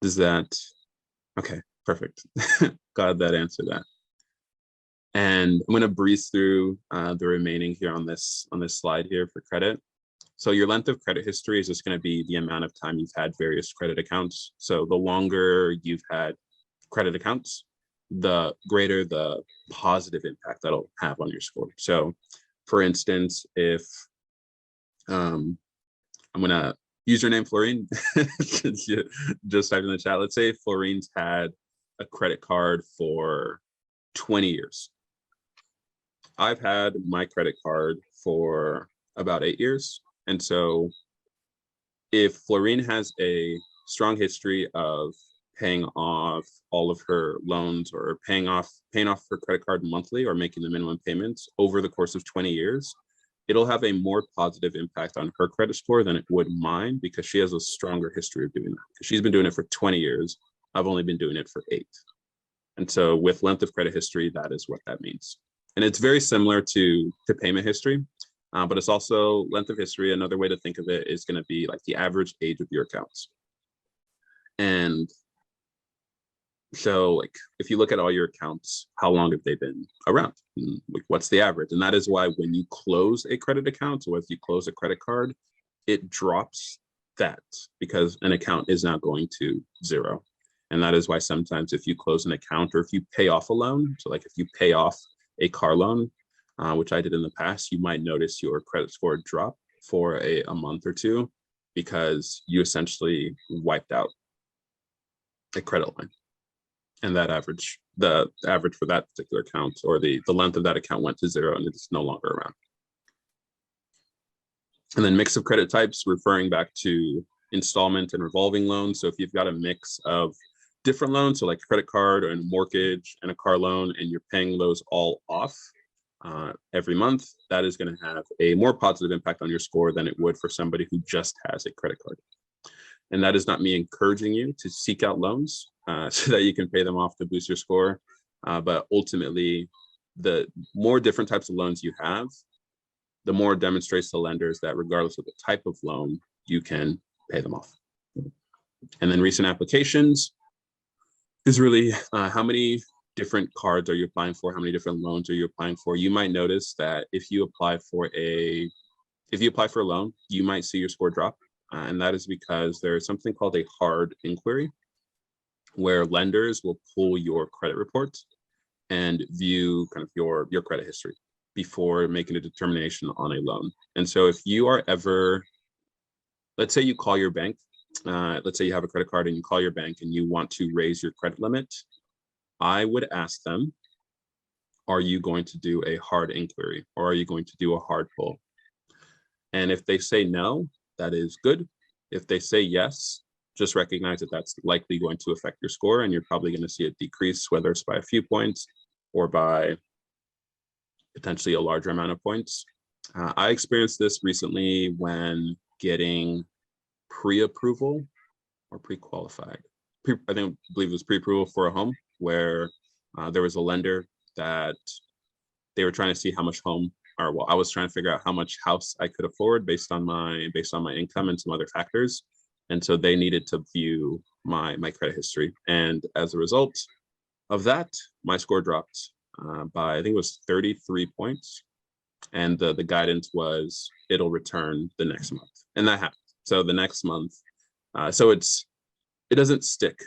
Is that okay? Perfect. Glad that answered that. And I'm going to breeze through the remaining here on this slide here for credit. So your length of credit history is just going to be the amount of time you've had various credit accounts. So the longer you've had credit accounts, the greater the positive impact that'll have on your score. So for instance, if I'm going to use your name, Florine, just type in the chat. Let's say Florine's had a credit card for 20 years. I've had my credit card for about 8 years. And so if Florine has a strong history of paying off all of her loans, or paying off her credit card monthly, or making the minimum payments over the course of 20 years, it'll have a more positive impact on her credit score than it would mine, because she has a stronger history of doing that. Because she's been doing it for 20 years. I've only been doing it for 8. And so with length of credit history, that is what that means. And it's very similar to payment history, but it's also length of history. Another way to think of it is going to be like the average age of your accounts. And so like if you look at all your accounts, how long have they been around? Like, what's the average? And that is why when you close a credit account, or if you close a credit card, it drops that, because an account is now going to 0. And that is why sometimes if you close an account, or if you pay off a loan, so like if you pay off a car loan, which I did in the past, you might notice your credit score drop for a month or two, because you essentially wiped out a credit line. and the average for that particular account, or the length of that account went to zero and it's no longer around. And then mix of credit types, referring back to installment and revolving loans. So if you've got a mix of different loans, so like a credit card and a mortgage and a car loan, and you're paying those all off every month, that is going to have a more positive impact on your score than it would for somebody who just has a credit card. And that is not me encouraging you to seek out loans so that you can pay them off to boost your score. But ultimately, the more different types of loans you have, the more it demonstrates to lenders that regardless of the type of loan, you can pay them off. And then recent applications is really how many different cards are you applying for? How many different loans are you applying for? You might notice that if you apply for a loan, you might see your score drop. And that is because there is something called a hard inquiry, where lenders will pull your credit report and view kind of your credit history before making a determination on a loan. And so if you are ever, let's say you call your bank, let's say you have a credit card and you call your bank and you want to raise your credit limit, I would ask them, are you going to do a hard inquiry, or are you going to do a hard pull? And if they say no, that is good. If they say yes, just recognize that that's likely going to affect your score, and you're probably going to see it decrease, whether it's by a few points or by potentially a larger amount of points. I experienced this recently when getting pre-approval or pre-qualified. I believe it was pre-approval for a home, where there was a lender that they were trying to see how much home, or well, I was trying to figure out how much house I could afford based on my income and some other factors. And so they needed to view my credit history. And as a result of that, my score dropped by, I think it was 33 points. And the guidance was it'll return the next month. And that happened. So the next month, it doesn't stick.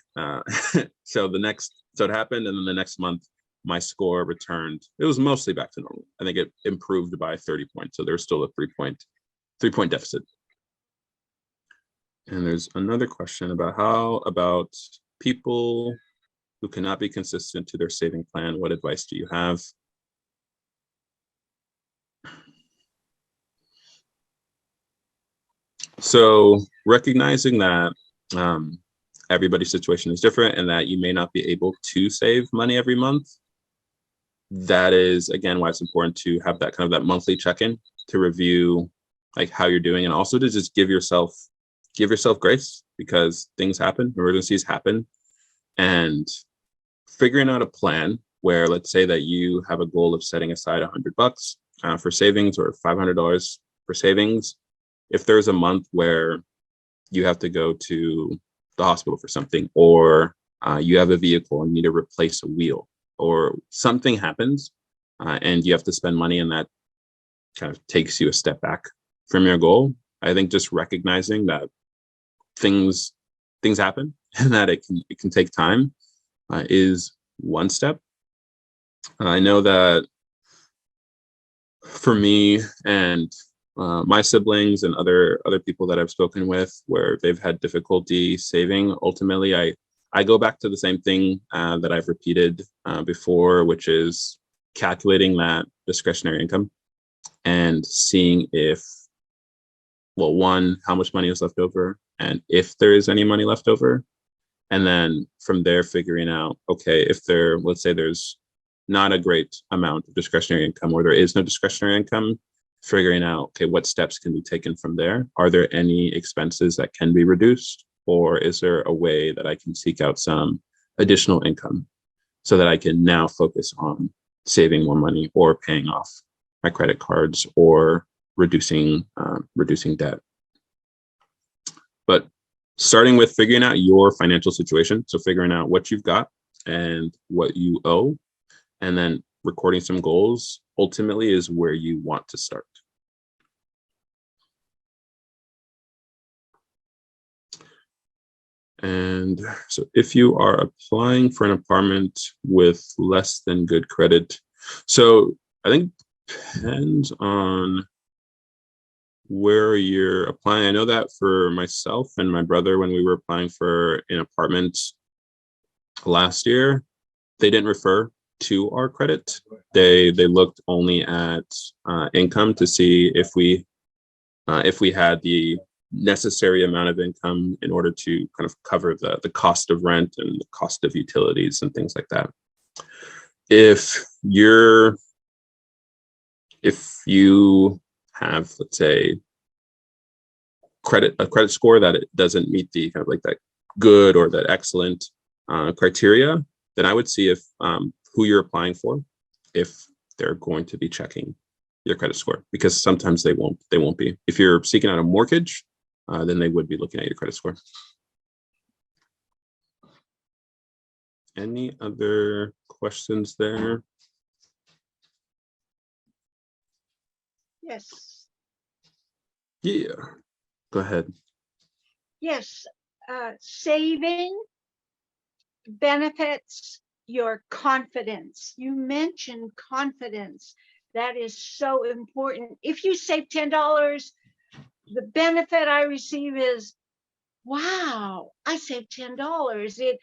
So it happened, and then the next month, my score returned. It was mostly back to normal. I think it improved by 30 points. So there's still a 3-point deficit. And there's another question about how about people who cannot be consistent to their saving plan. What advice do you have? So recognizing that everybody's situation is different and that you may not be able to save money every month, that is, again, why it's important to have that kind of that monthly check-in to review like how you're doing, and also to just give yourself grace, because things happen, emergencies happen, and figuring out a plan where, let's say that you have a goal of setting aside $100 for savings, or $500 for savings. If there's a month where you have to go to the hospital for something, or you have a vehicle and need to replace a wheel, or something happens and you have to spend money, and that kind of takes you a step back from your goal, I think just recognizing that things happen and that it can take time is one step. I know that for me and my siblings and other people that I've spoken with, where they've had difficulty saving, ultimately I go back to the same thing that I've repeated before, which is calculating that discretionary income and seeing if, well, one, how much money is left over, and if there is any money left over. And then from there, figuring out, okay, if let's say there's not a great amount of discretionary income, or there is no discretionary income, figuring out, okay, what steps can be taken from there? Are there any expenses that can be reduced? Or is there a way that I can seek out some additional income so that I can now focus on saving more money, or paying off my credit cards, or reducing debt? But starting with figuring out your financial situation, so figuring out what you've got and what you owe, and then recording some goals, ultimately is where you want to start. And so if you are applying for an apartment with less than good credit, so I think depends on where you're applying. I know that for myself and my brother, when we were applying for an apartment, Last year, they didn't refer to our credit. They looked only at income to see if we had the necessary amount of income in order to kind of cover the cost of rent and the cost of utilities and things like that. If you have, let's say, a credit score that it doesn't meet the kind of like that good or that excellent criteria, then I would see if who you're applying for, if they're going to be checking your credit score, because sometimes they won't be. If you're seeking out a mortgage, then they would be looking at your credit score. Any other questions there? Yes. Yeah, go ahead. Yes. Saving benefits your confidence. You mentioned confidence. That is so important. If you save $10, the benefit I receive is, wow, I saved $10.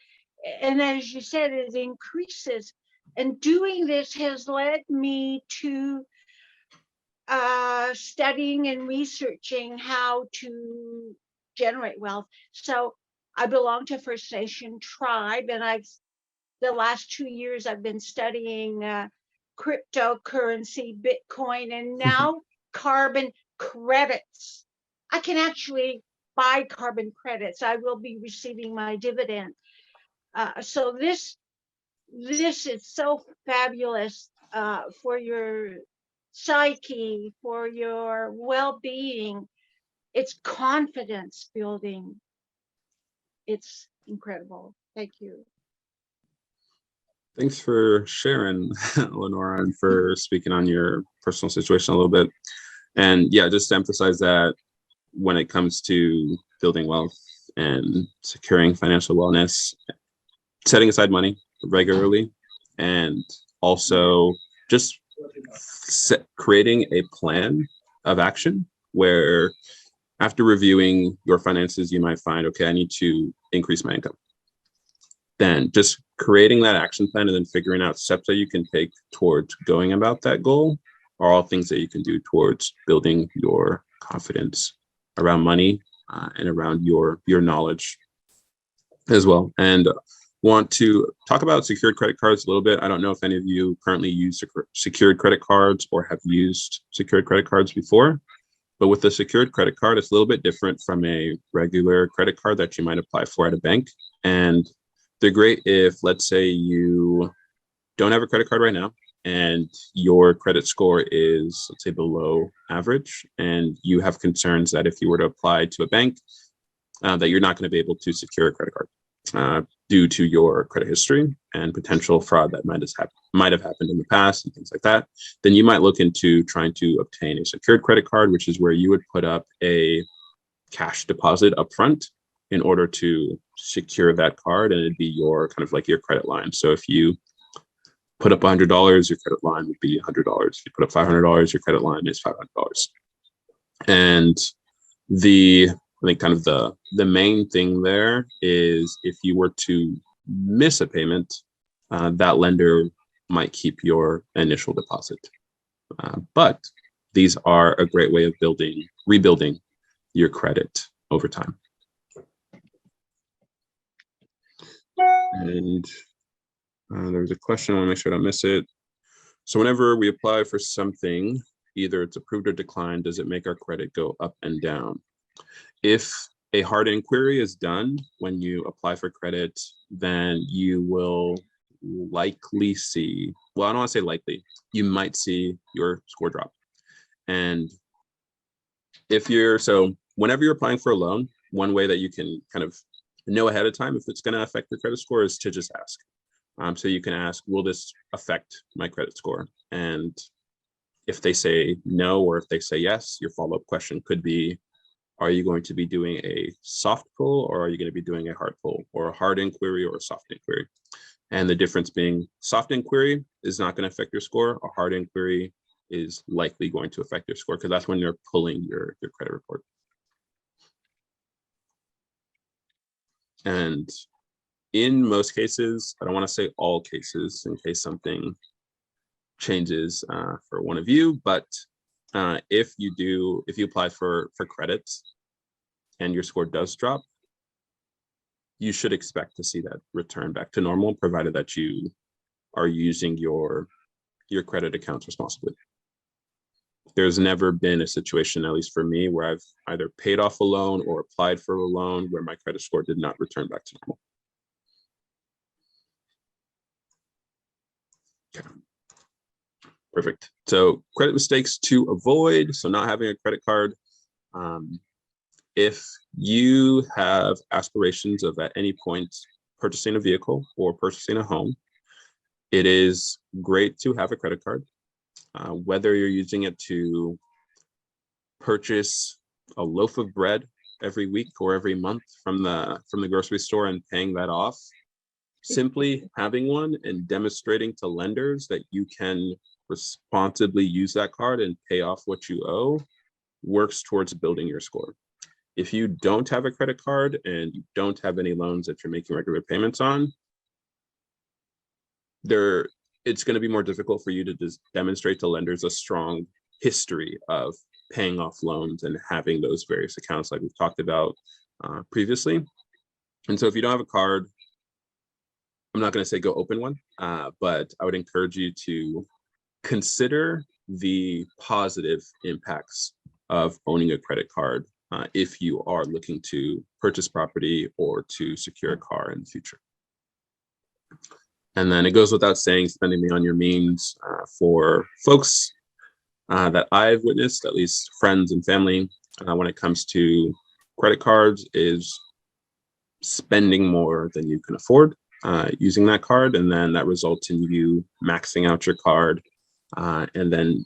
And as you said, it increases. And doing this has led me to studying and researching how to generate wealth. So I belong to First Nation tribe, and the last 2 years I've been studying cryptocurrency, Bitcoin, and now carbon credits. I can actually buy carbon credits. I will be receiving my dividend. So this is so fabulous for your psyche, for your well-being. It's confidence building. It's incredible. Thank you. Thanks for sharing, Lenora, and for speaking on your personal situation a little bit. And yeah, just to emphasize that when it comes to building wealth and securing financial wellness, setting aside money regularly, and also just creating a plan of action where after reviewing your finances, you might find, okay, I need to increase my income. Then just creating that action plan and then figuring out steps that you can take towards going about that goal are all things that you can do towards building your confidence around money and around your knowledge as well. And want to talk about secured credit cards a little bit. I don't know if any of you currently use secured credit cards or have used secured credit cards before, but with the secured credit card, it's a little bit different from a regular credit card that you might apply for at a bank. And they're great if, let's say, you don't have a credit card right now and your credit score is, let's say, below average, and you have concerns that if you were to apply to a bank, that you're not going to be able to secure a credit card due to your credit history and potential fraud that might have happened in the past and things like that, then you might look into trying to obtain a secured credit card, which is where you would put up a cash deposit upfront in order to secure that card, and it'd be your kind of like your credit line. So if you put up $100, your credit line would be $100. If you put up $500, your credit line is $500. And I think kind of the main thing there is if you were to miss a payment, that lender might keep your initial deposit. But these are a great way of rebuilding your credit over time. And there was a question, I want to make sure I don't miss it. So whenever we apply for something, either it's approved or declined, does it make our credit go up and down? If a hard inquiry is done when you apply for credit, then you will likely see, well, I don't want to say likely, you might see your score drop. And so whenever you're applying for a loan, one way that you can kind of know ahead of time if it's going to affect your credit score is to just ask. So you can ask, will this affect my credit score? And if they say no, or if they say yes, your follow-up question could be, are you going to be doing a soft pull, or are you going to be doing a hard pull, or a hard inquiry or a soft inquiry? And the difference being, soft inquiry is not going to affect your score. A hard inquiry is likely going to affect your score, because that's when you're pulling your credit report. And in most cases, I don't want to say all cases in case something changes for one of you, but if you apply for credit and your score does drop, you should expect to see that return back to normal, provided that you are using your credit accounts responsibly. There's never been a situation, at least for me, where I've either paid off a loan or applied for a loan where my credit score did not return back to normal. Okay. Perfect. So credit mistakes to avoid. So not having a credit card. If you have aspirations of at any point purchasing a vehicle or purchasing a home, it is great to have a credit card. Whether you're using it to purchase a loaf of bread every week or every month from the grocery store and paying that off, simply having one and demonstrating to lenders that you can responsibly use that card and pay off what you owe works towards building your score. If you don't have a credit card and you don't have any loans that you're making regular payments on, it's going to be more difficult for you to just demonstrate to lenders a strong history of paying off loans and having those various accounts like we've talked about previously. And so if you don't have a card, I'm not going to say go open one, but I would encourage you to consider the positive impacts of owning a credit card if you are looking to purchase property or to secure a car in the future. And then it goes without saying, spending beyond your means for folks that I've witnessed, at least friends and family, when it comes to credit cards, is spending more than you can afford using that card. And then that results in you maxing out your card and then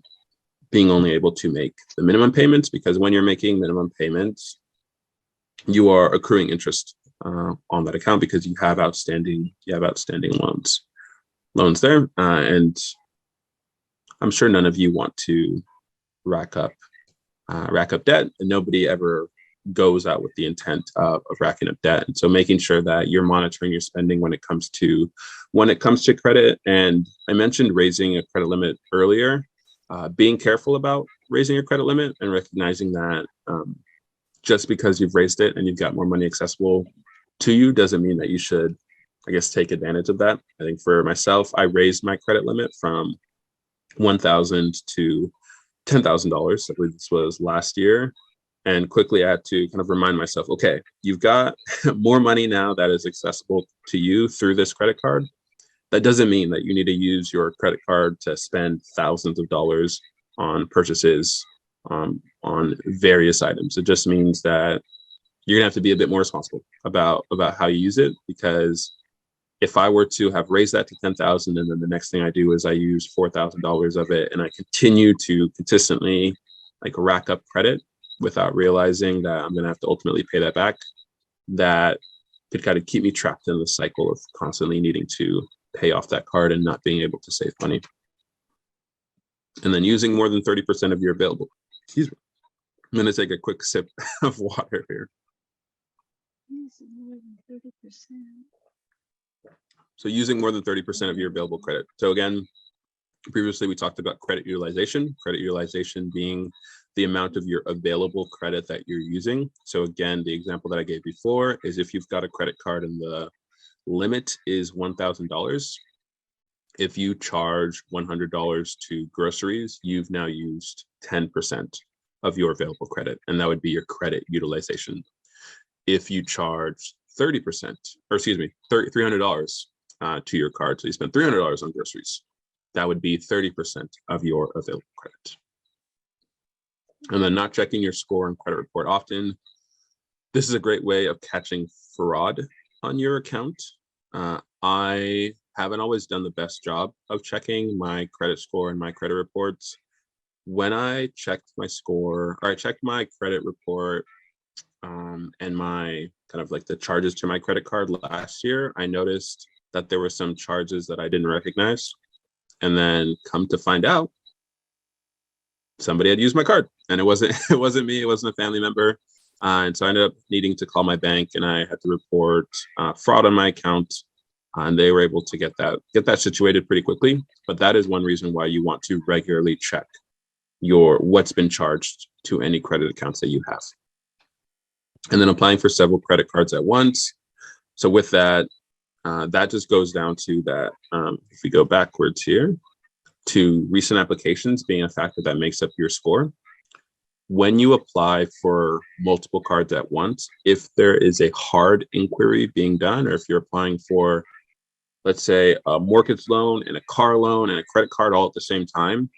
being only able to make the minimum payments, because when you're making minimum payments, you are accruing interest on that account because you have outstanding loans there, and I'm sure none of you want to rack up debt, and nobody ever goes out with the intent of racking up debt. And so making sure that you're monitoring your spending when it comes to credit. And I mentioned raising a credit limit earlier. Being careful about raising your credit limit and recognizing that just because you've raised it and you've got more money accessible to you doesn't mean that you should, I guess, take advantage of that. I think for myself, I raised my credit limit from $1,000 to $10,000. I believe this was last year. And quickly I had to kind of remind myself, okay, you've got more money now that is accessible to you through this credit card. That doesn't mean that you need to use your credit card to spend thousands of dollars on purchases on various items. It just means that you're gonna have to be a bit more responsible about how you use it, because if I were to have raised that to 10,000 and then the next thing I do is I use $4,000 of it and I continue to consistently like rack up credit without realizing that I'm going to have to ultimately pay that back, that could kind of keep me trapped in the cycle of constantly needing to pay off that card and not being able to save money. And then using more than 30% of your available, excuse me, I'm going to take a quick sip of water here. More than 30%. So using more than 30% of your available credit. So again, previously we talked about credit utilization being the amount of your available credit that you're using. So again, the example that I gave before is if you've got a credit card and the limit is $1,000, if you charge $100 to groceries, you've now used 10% of your available credit, and that would be your credit utilization. If you charge 30%, or excuse me, $300 to your card, so you spend $300 on groceries, that would be 30% of your available credit. And then not checking your score and credit report often. This is a great way of catching fraud on your account. I haven't always done the best job of checking my credit score and my credit reports. When I checked my score, or I checked my credit report and my kind of like the charges to my credit card last year, I noticed that there were some charges that I didn't recognize. And then come to find out, somebody had used my card, and it wasn't me, it wasn't a family member. And so I ended up needing to call my bank, and I had to report fraud on my account. And they were able to get that situated pretty quickly. But that is one reason why you want to regularly check what's been charged to any credit accounts that you have. And then applying for several credit cards at once. So with that, that just goes down to that. If we go backwards here to recent applications being a factor that makes up your score. When you apply for multiple cards at once, if there is a hard inquiry being done, or if you're applying for, let's say, a mortgage loan and a car loan and a credit card all at the same time,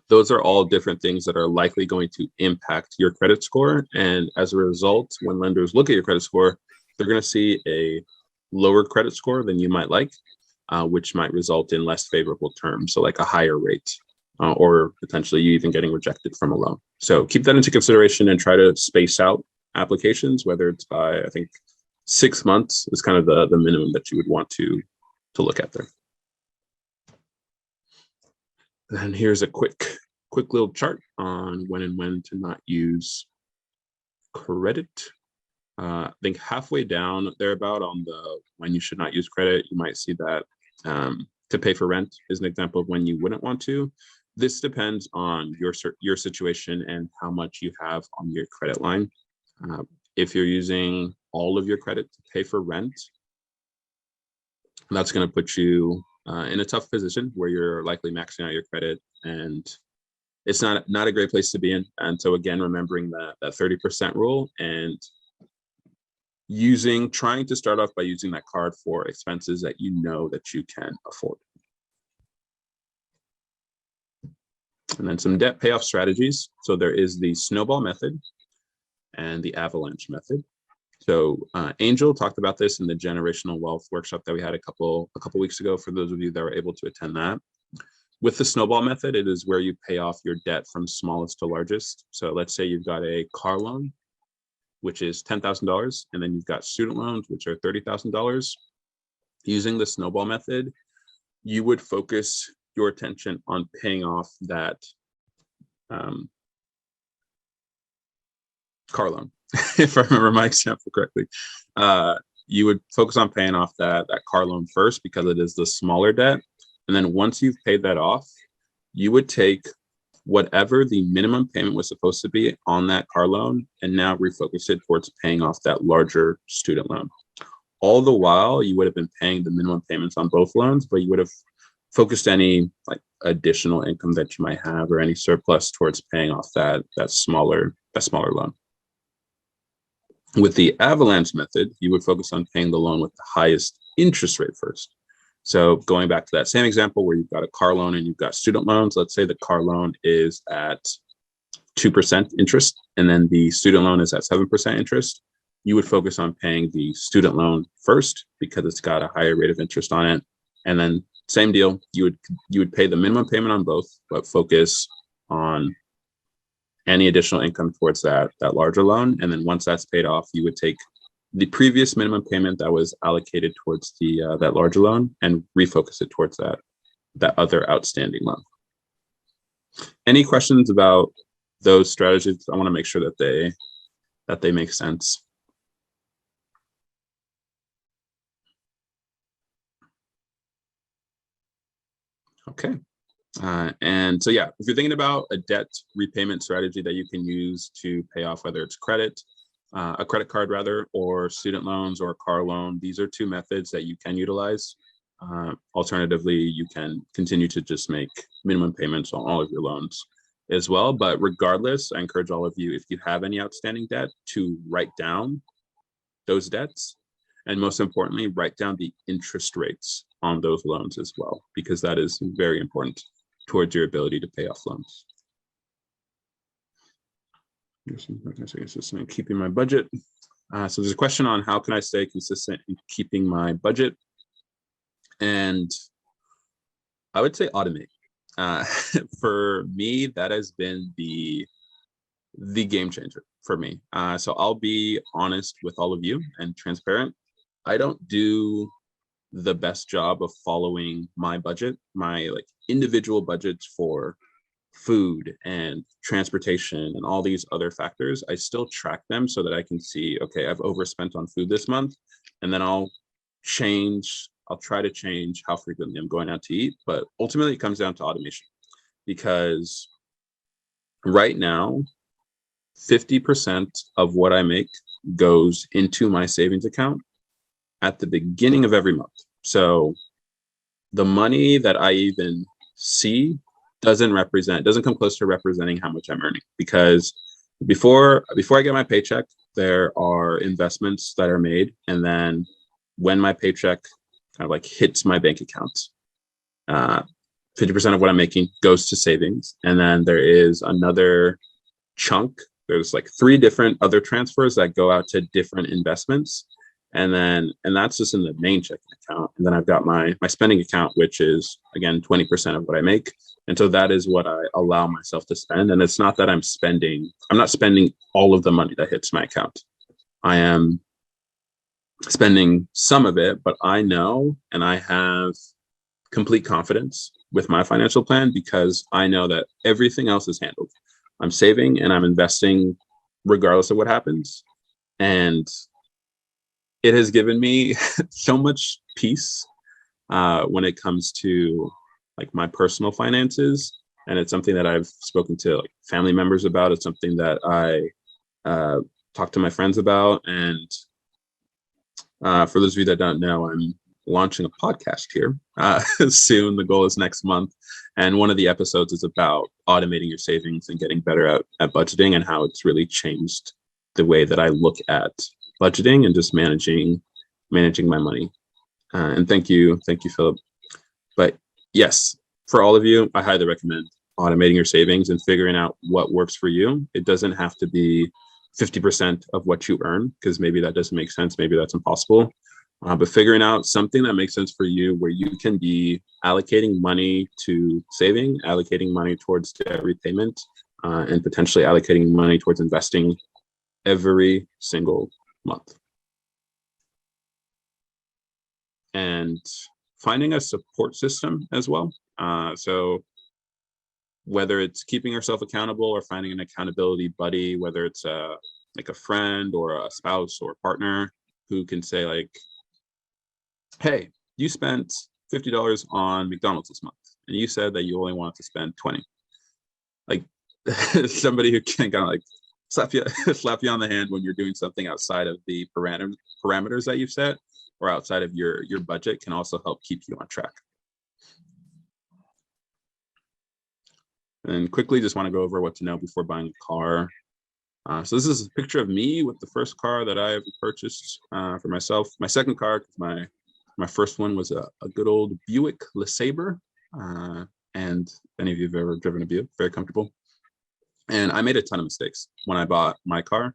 those are all different things that are likely going to impact your credit score. And as a result, when lenders look at your credit score, they're going to see a lower credit score than you might like, which might result in less favorable terms, so like a higher rate, or potentially you even getting rejected from a loan. So keep that into consideration and try to space out applications, whether it's by, I think, 6 months is kind of the minimum that you would want to look at there. And here's a quick little chart on when to not use credit. I think halfway down thereabout on the when you should not use credit, you might see that to pay for rent is an example of when you wouldn't want to. This depends on your situation and how much you have on your credit line. If you're using all of your credit to pay for rent, that's going to put you in a tough position where you're likely maxing out your credit, and it's not a great place to be in. And so again, remembering that 30% rule, and trying to start off by using that card for expenses that you know that you can afford. And then some debt payoff strategies. So there is the snowball method and the avalanche method. So Angel talked about this in the generational wealth workshop that we had a couple weeks ago, for those of you that were able to attend that. With the snowball method, it is where you pay off your debt from smallest to largest. So let's say you've got a car loan, which is $10,000, and then you've got student loans, which are $30,000. Using the snowball method, you would focus your attention on paying off that car loan. If I remember my example correctly, you would focus on paying off that car loan first, because it is the smaller debt. And then once you've paid that off, you would take whatever the minimum payment was supposed to be on that car loan and now refocus it towards paying off that larger student loan. All the while, you would have been paying the minimum payments on both loans, but you would have focused any like additional income that you might have or any surplus towards paying off that smaller loan. With the avalanche method, you would focus on paying the loan with the highest interest rate first. So going back to that same example where you've got a car loan and you've got student loans, let's say the car loan is at 2% interest and then the student loan is at 7% interest. You would focus on paying the student loan first because it's got a higher rate of interest on it. And then same deal, you would pay the minimum payment on both, but focus on any additional income towards that larger loan. And then once that's paid off, you would take the previous minimum payment that was allocated towards that larger loan and refocus it towards that other outstanding loan. Any questions about those strategies? I want to make sure that they make sense. Okay. And so, yeah, if you're thinking about a debt repayment strategy that you can use to pay off, whether it's a credit card rather, or student loans or a car loan, these are two methods that you can utilize. Alternatively, you can continue to just make minimum payments on all of your loans as well. But regardless, I encourage all of you, if you have any outstanding debt, to write down those debts. And most importantly, write down the interest rates on those loans as well, because that is very important towards your ability to pay off loans. Keeping my budget. So there's a question on how can I stay consistent in keeping my budget? And I would say automate. For me, that has been the game changer for me. So I'll be honest with all of you and transparent. I don't do the best job of following my budget, my individual budgets for food and transportation and all these other factors, I still track them so that I can see, okay, I've overspent on food this month, and then I'll try to change how frequently I'm going out to eat. But ultimately, it comes down to automation, because right now, 50% of what I make goes into my savings account at the beginning of every month. So the money that I even see doesn't come close to representing how much I'm earning, because before I get my paycheck, there are investments that are made, and then when my paycheck kind of like hits my bank account, 50% of what I'm making goes to savings, and then there is another chunk. There's like 3 different other transfers that go out to different investments, and that's just in the main checking account. And then I've got my spending account, which is again 20% of what I make. And so that is what I allow myself to spend. And it's not that I'm not spending all of the money that hits my account. I am spending some of it, but I know, and I have complete confidence with my financial plan, because I know that everything else is handled. I'm saving and I'm investing regardless of what happens. And it has given me so much peace when it comes to like my personal finances. And it's something that I've spoken to like family members about. It's something that I talk to my friends about. And for those of you that don't know, I'm launching a podcast here soon. The goal is next month. And one of the episodes is about automating your savings and getting better at budgeting, and how it's really changed the way that I look at budgeting and just managing my money. And thank you, Philip. But yes, for all of you, I highly recommend automating your savings and figuring out what works for you. It doesn't have to be 50% of what you earn, because maybe that doesn't make sense. Maybe that's impossible. But figuring out something that makes sense for you, where you can be allocating money to saving, allocating money towards debt repayment, and potentially allocating money towards investing every single month. And finding a support system as well. So whether it's keeping yourself accountable or finding an accountability buddy, whether it's like a friend or a spouse or a partner who can say like, hey, you spent $50 on McDonald's this month, and you said that you only wanted to spend 20. Like somebody who can kind of like slap you on the hand when you're doing something outside of the parameters that you've set, or outside of your budget, can also help keep you on track. And quickly, just want to go over what to know before buying a car. So this is a picture of me with the first car that I ever purchased for myself. My second car, because my first one was a good old Buick LeSabre. And any of you have ever driven a Buick, very comfortable. And I made a ton of mistakes when I bought my car.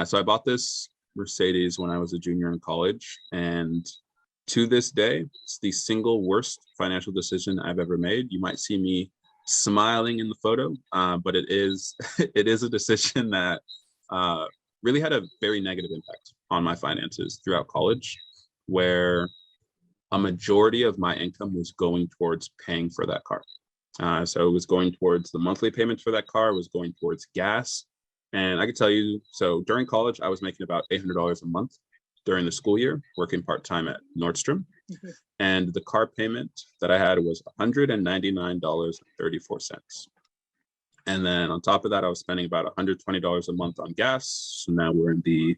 So I bought this Mercedes when I was a junior in college. And to this day, it's the single worst financial decision I've ever made. You might see me smiling in the photo, but it is a decision that really had a very negative impact on my finances throughout college, where a majority of my income was going towards paying for that car. So it was going towards the monthly payments for that car, it was going towards gas. And I could tell you, so during college, I was making about $800 a month during the school year, working part-time at Nordstrom. Mm-hmm. And the car payment that I had was $199.34. And then on top of that, I was spending about $120 a month on gas. So now we're in the,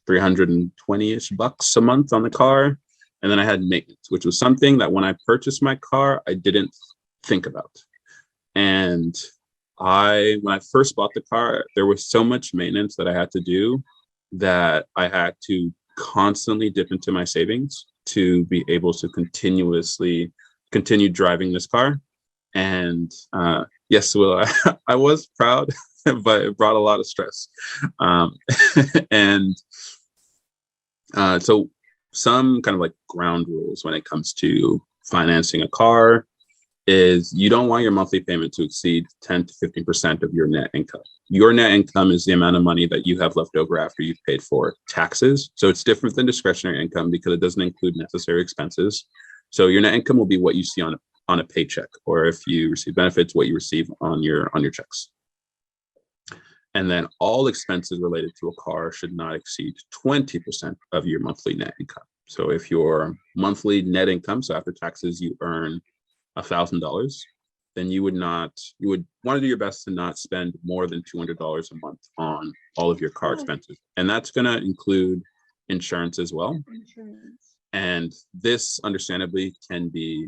320-ish bucks a month on the car. And then I had maintenance, which was something that when I purchased my car, I didn't think about. And when I first bought the car, there was so much maintenance that I had to do that I had to constantly dip into my savings to be able to continue driving this car. And yes, Will, I was proud, but it brought a lot of stress. So some kind of like ground rules when it comes to financing a car is you don't want your monthly payment to exceed 10 to 15% of your net income. Your net income is the amount of money that you have left over after you've paid for taxes. So it's different than discretionary income because it doesn't include necessary expenses. So your net income will be what you see on on a paycheck, or if you receive benefits, what you receive on your checks. And then all expenses related to a car should not exceed 20% of your monthly net income. So if your monthly net income, so after taxes, you earn $1,000, then you would want to do your best to not spend more than $200 a month on all of your car expenses. And that's going to include insurance as well. And this understandably can be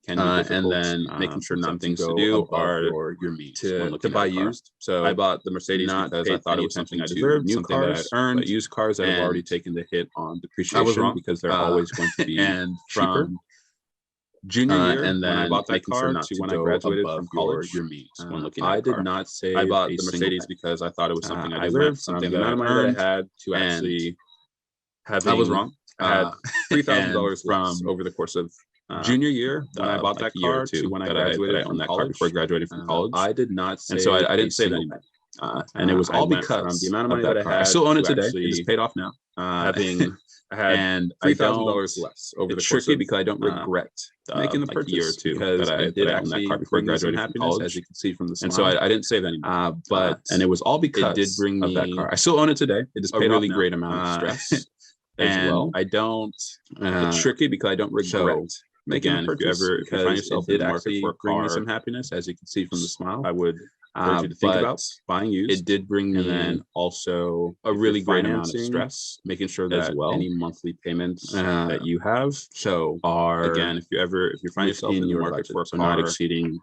difficult. And then making sure some things to do are your means to buy used. So I bought the Mercedes because I thought it was something I deserved, something that I earned. But used cars that have already taken the hit on depreciation because they're always going to be cheaper. Junior year, and then when I bought that car to when I graduated from college, your means when looking at I did not say I bought the Mercedes because I thought it was something I deserved, something that I earned, that I had to actually having. I was wrong. I had $3,000 from over the course of junior year when I bought that car to when I graduated from college. Before graduating from college, I did not say, and so I didn't say that. And it was all because the amount of money that I had. I still own it today. It is paid off now. Having I had $3,000 less over the course of, because I don't regret making the purchase year or two because I did own that car before graduating from college, as you can see from the smile. And so I didn't say that anymore. But and it was all because it did bring me that car. I still own it today. It is a really great amount of stress. And well. I don't. It's tricky because I don't regret making a purchase. If you find yourself in the market for a car, bring me some happiness, as you can see from the smile. I would encourage you to think about buying used. It did bring me, and then also a really great amount of stress, making sure that any monthly payments that you have are, again, if you find yourself in your market for a car, not exceeding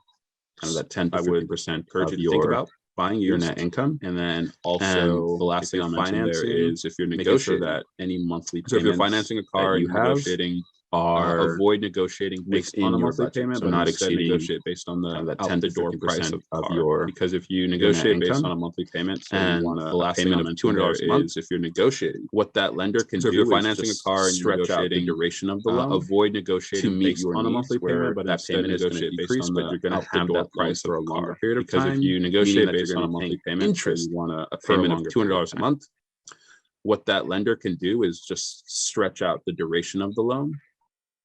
kind of that 10 to 50%, encourage you to think about buying your net income. And then also the last thing I'll mention there is if you're negotiating that any monthly payments, so if you're financing a car and negotiating, avoid negotiating based on a monthly payment, but not exceeding negotiate based on the 10 to 50% of your, because if you negotiate based on a monthly payment, so and you want a payment of $200 a month, if you're negotiating, what that lender can do, if you're financing a car and stretch out the duration of the loan, avoid negotiating to meet your on a monthly payment, but that payment is going to decrease, but you're going to have that price for a longer period of time. Because if you negotiate based on a monthly payment, interest, you want a payment of $200 a month, what that lender can do is just stretch out the duration of the loan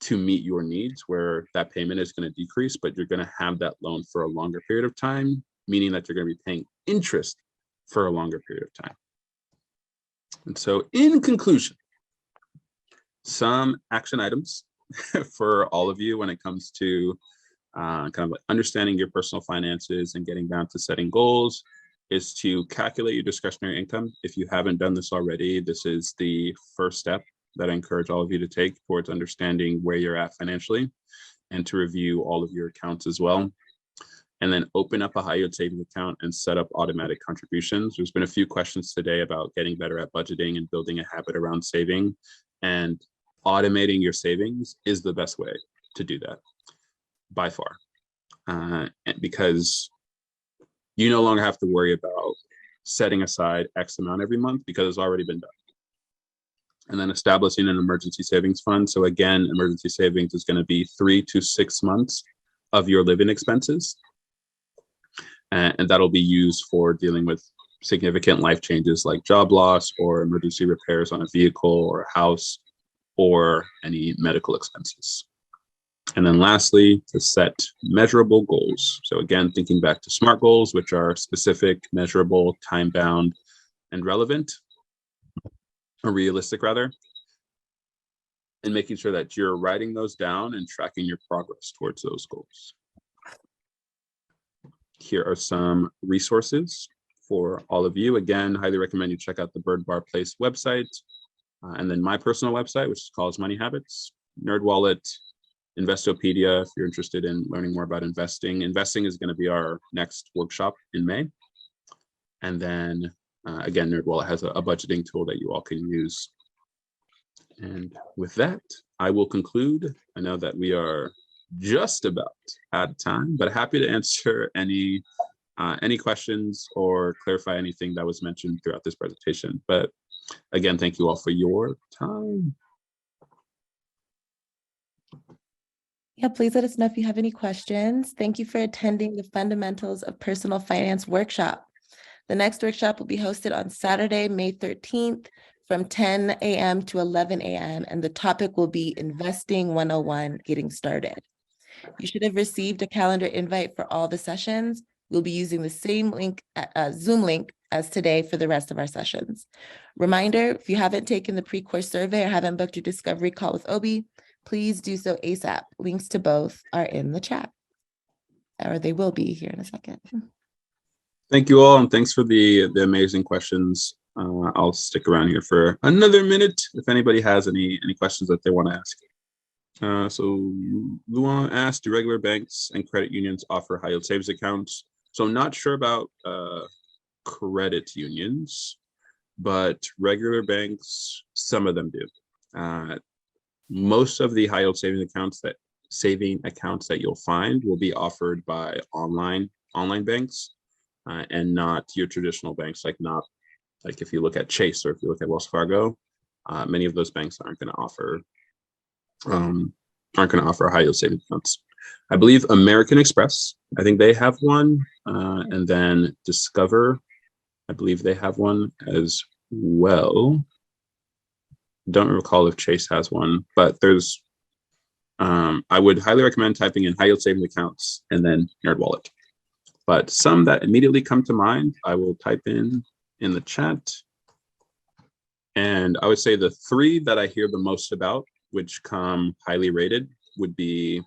to meet your needs, where that payment is going to decrease, but you're going to have that loan for a longer period of time, meaning that you're going to be paying interest for a longer period of time. And so in conclusion, some action items for all of you when it comes to kind of like understanding your personal finances and getting down to setting goals is to calculate your discretionary income. If you haven't done this already, this is the first step that I encourage all of you to take towards understanding where you're at financially, and to review all of your accounts as well. And then open up a high yield savings account and set up automatic contributions. There's been a few questions today about getting better at budgeting and building a habit around saving, and automating your savings is the best way to do that by far. Because you no longer have to worry about setting aside X amount every month because it's already been done. And then establishing an emergency savings fund. So again, emergency savings is going to be 3 to 6 months of your living expenses. And that'll be used for dealing with significant life changes like job loss or emergency repairs on a vehicle or a house, or any medical expenses. And then lastly, to set measurable goals. So again, thinking back to SMART goals, which are specific, measurable, time-bound, and relevant, or realistic rather, and making sure that you're writing those down and tracking your progress towards those goals. Here are some resources for all of you. Again, highly recommend you check out the Bird Bar Place website, and then my personal website, which is called Money Habits, NerdWallet, Investopedia, if you're interested in learning more about investing. Investing is going to be our next workshop in May. And then again, NerdWallet has a budgeting tool that you all can use. And with that, I will conclude. I know that we are just about out of time, but happy to answer any questions or clarify anything that was mentioned throughout this presentation. But again, thank you all for your time. Yeah, please let us know if you have any questions. Thank you for attending the Fundamentals of Personal Finance workshop. The next workshop will be hosted on Saturday, May 13th from 10 a.m. to 11 a.m. And the topic will be Investing 101, Getting Started. You should have received a calendar invite for all the sessions. We'll be using the same link, Zoom link as today for the rest of our sessions. Reminder, if you haven't taken the pre-course survey or haven't booked your discovery call with Obi, please do so ASAP. Links to both are in the chat, or they will be here in a second. Thank you all, and thanks for the amazing questions. I'll stick around here for another minute if anybody has any questions that they want to ask. So Luan asked, do regular banks and credit unions offer high yield savings accounts? So I'm not sure about credit unions, but regular banks, some of them do. Most of the high yield saving accounts that you'll find will be offered by online banks, and not your traditional banks, like if you look at Chase or if you look at Wells Fargo, many of those banks aren't going to offer high yield savings accounts. I believe American Express, I think they have one, and then Discover, I believe they have one as well. Don't recall if Chase has one, but there's, I would highly recommend typing in high yield savings accounts and then NerdWallet. But some that immediately come to mind, I will type in the chat. And I would say the three that I hear the most about, which come highly rated, would be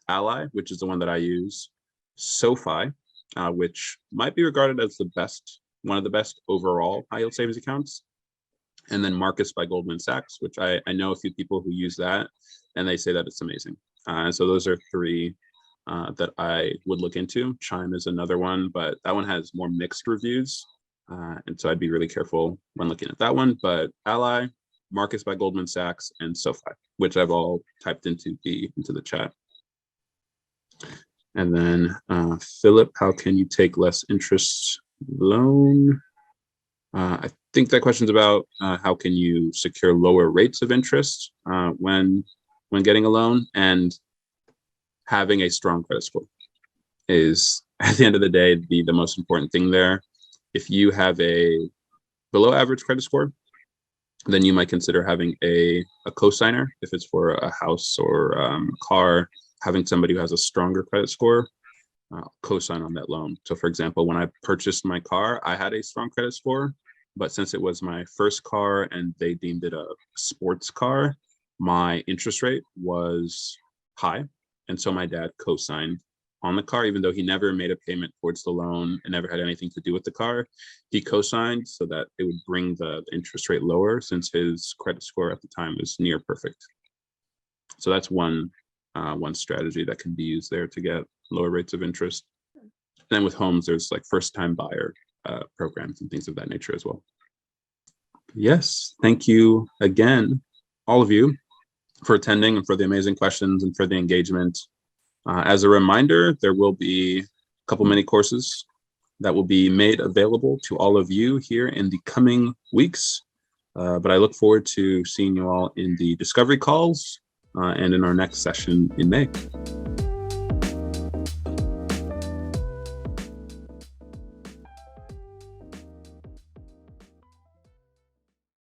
Ally, which is the one that I use, SoFi, which might be regarded as one of the best overall high yield savings accounts, and then Marcus by Goldman Sachs, which I know a few people who use that, and they say that it's amazing. So those are three that I would look into. Chime is another one, but that one has more mixed reviews. And so I'd be really careful when looking at that one. But Ally, Marcus by Goldman Sachs, and SoFi, which I've all typed into the chat. And then Philip, how can you take less interest loan? I think that question's about how can you secure lower rates of interest when getting a loan, and having a strong credit score is, at the end of the day, the most important thing there. If you have a below average credit score, then you might consider having a cosigner. If it's for a house or a car, having somebody who has a stronger credit score cosign on that loan. So for example, when I purchased my car, I had a strong credit score, but since it was my first car and they deemed it a sports car, my interest rate was high. And so my dad co-signed on the car, even though he never made a payment towards the loan and never had anything to do with the car. He co-signed so that it would bring the interest rate lower, since his credit score at the time was near perfect. So that's one strategy that can be used there to get lower rates of interest. And then with homes, there's like first-time buyer programs and things of that nature as well. Yes, thank you again, all of you, for attending and for the amazing questions and for the engagement. As a reminder, there will be a couple mini courses that will be made available to all of you here in the coming weeks. But I look forward to seeing you all in the discovery calls and in our next session in May.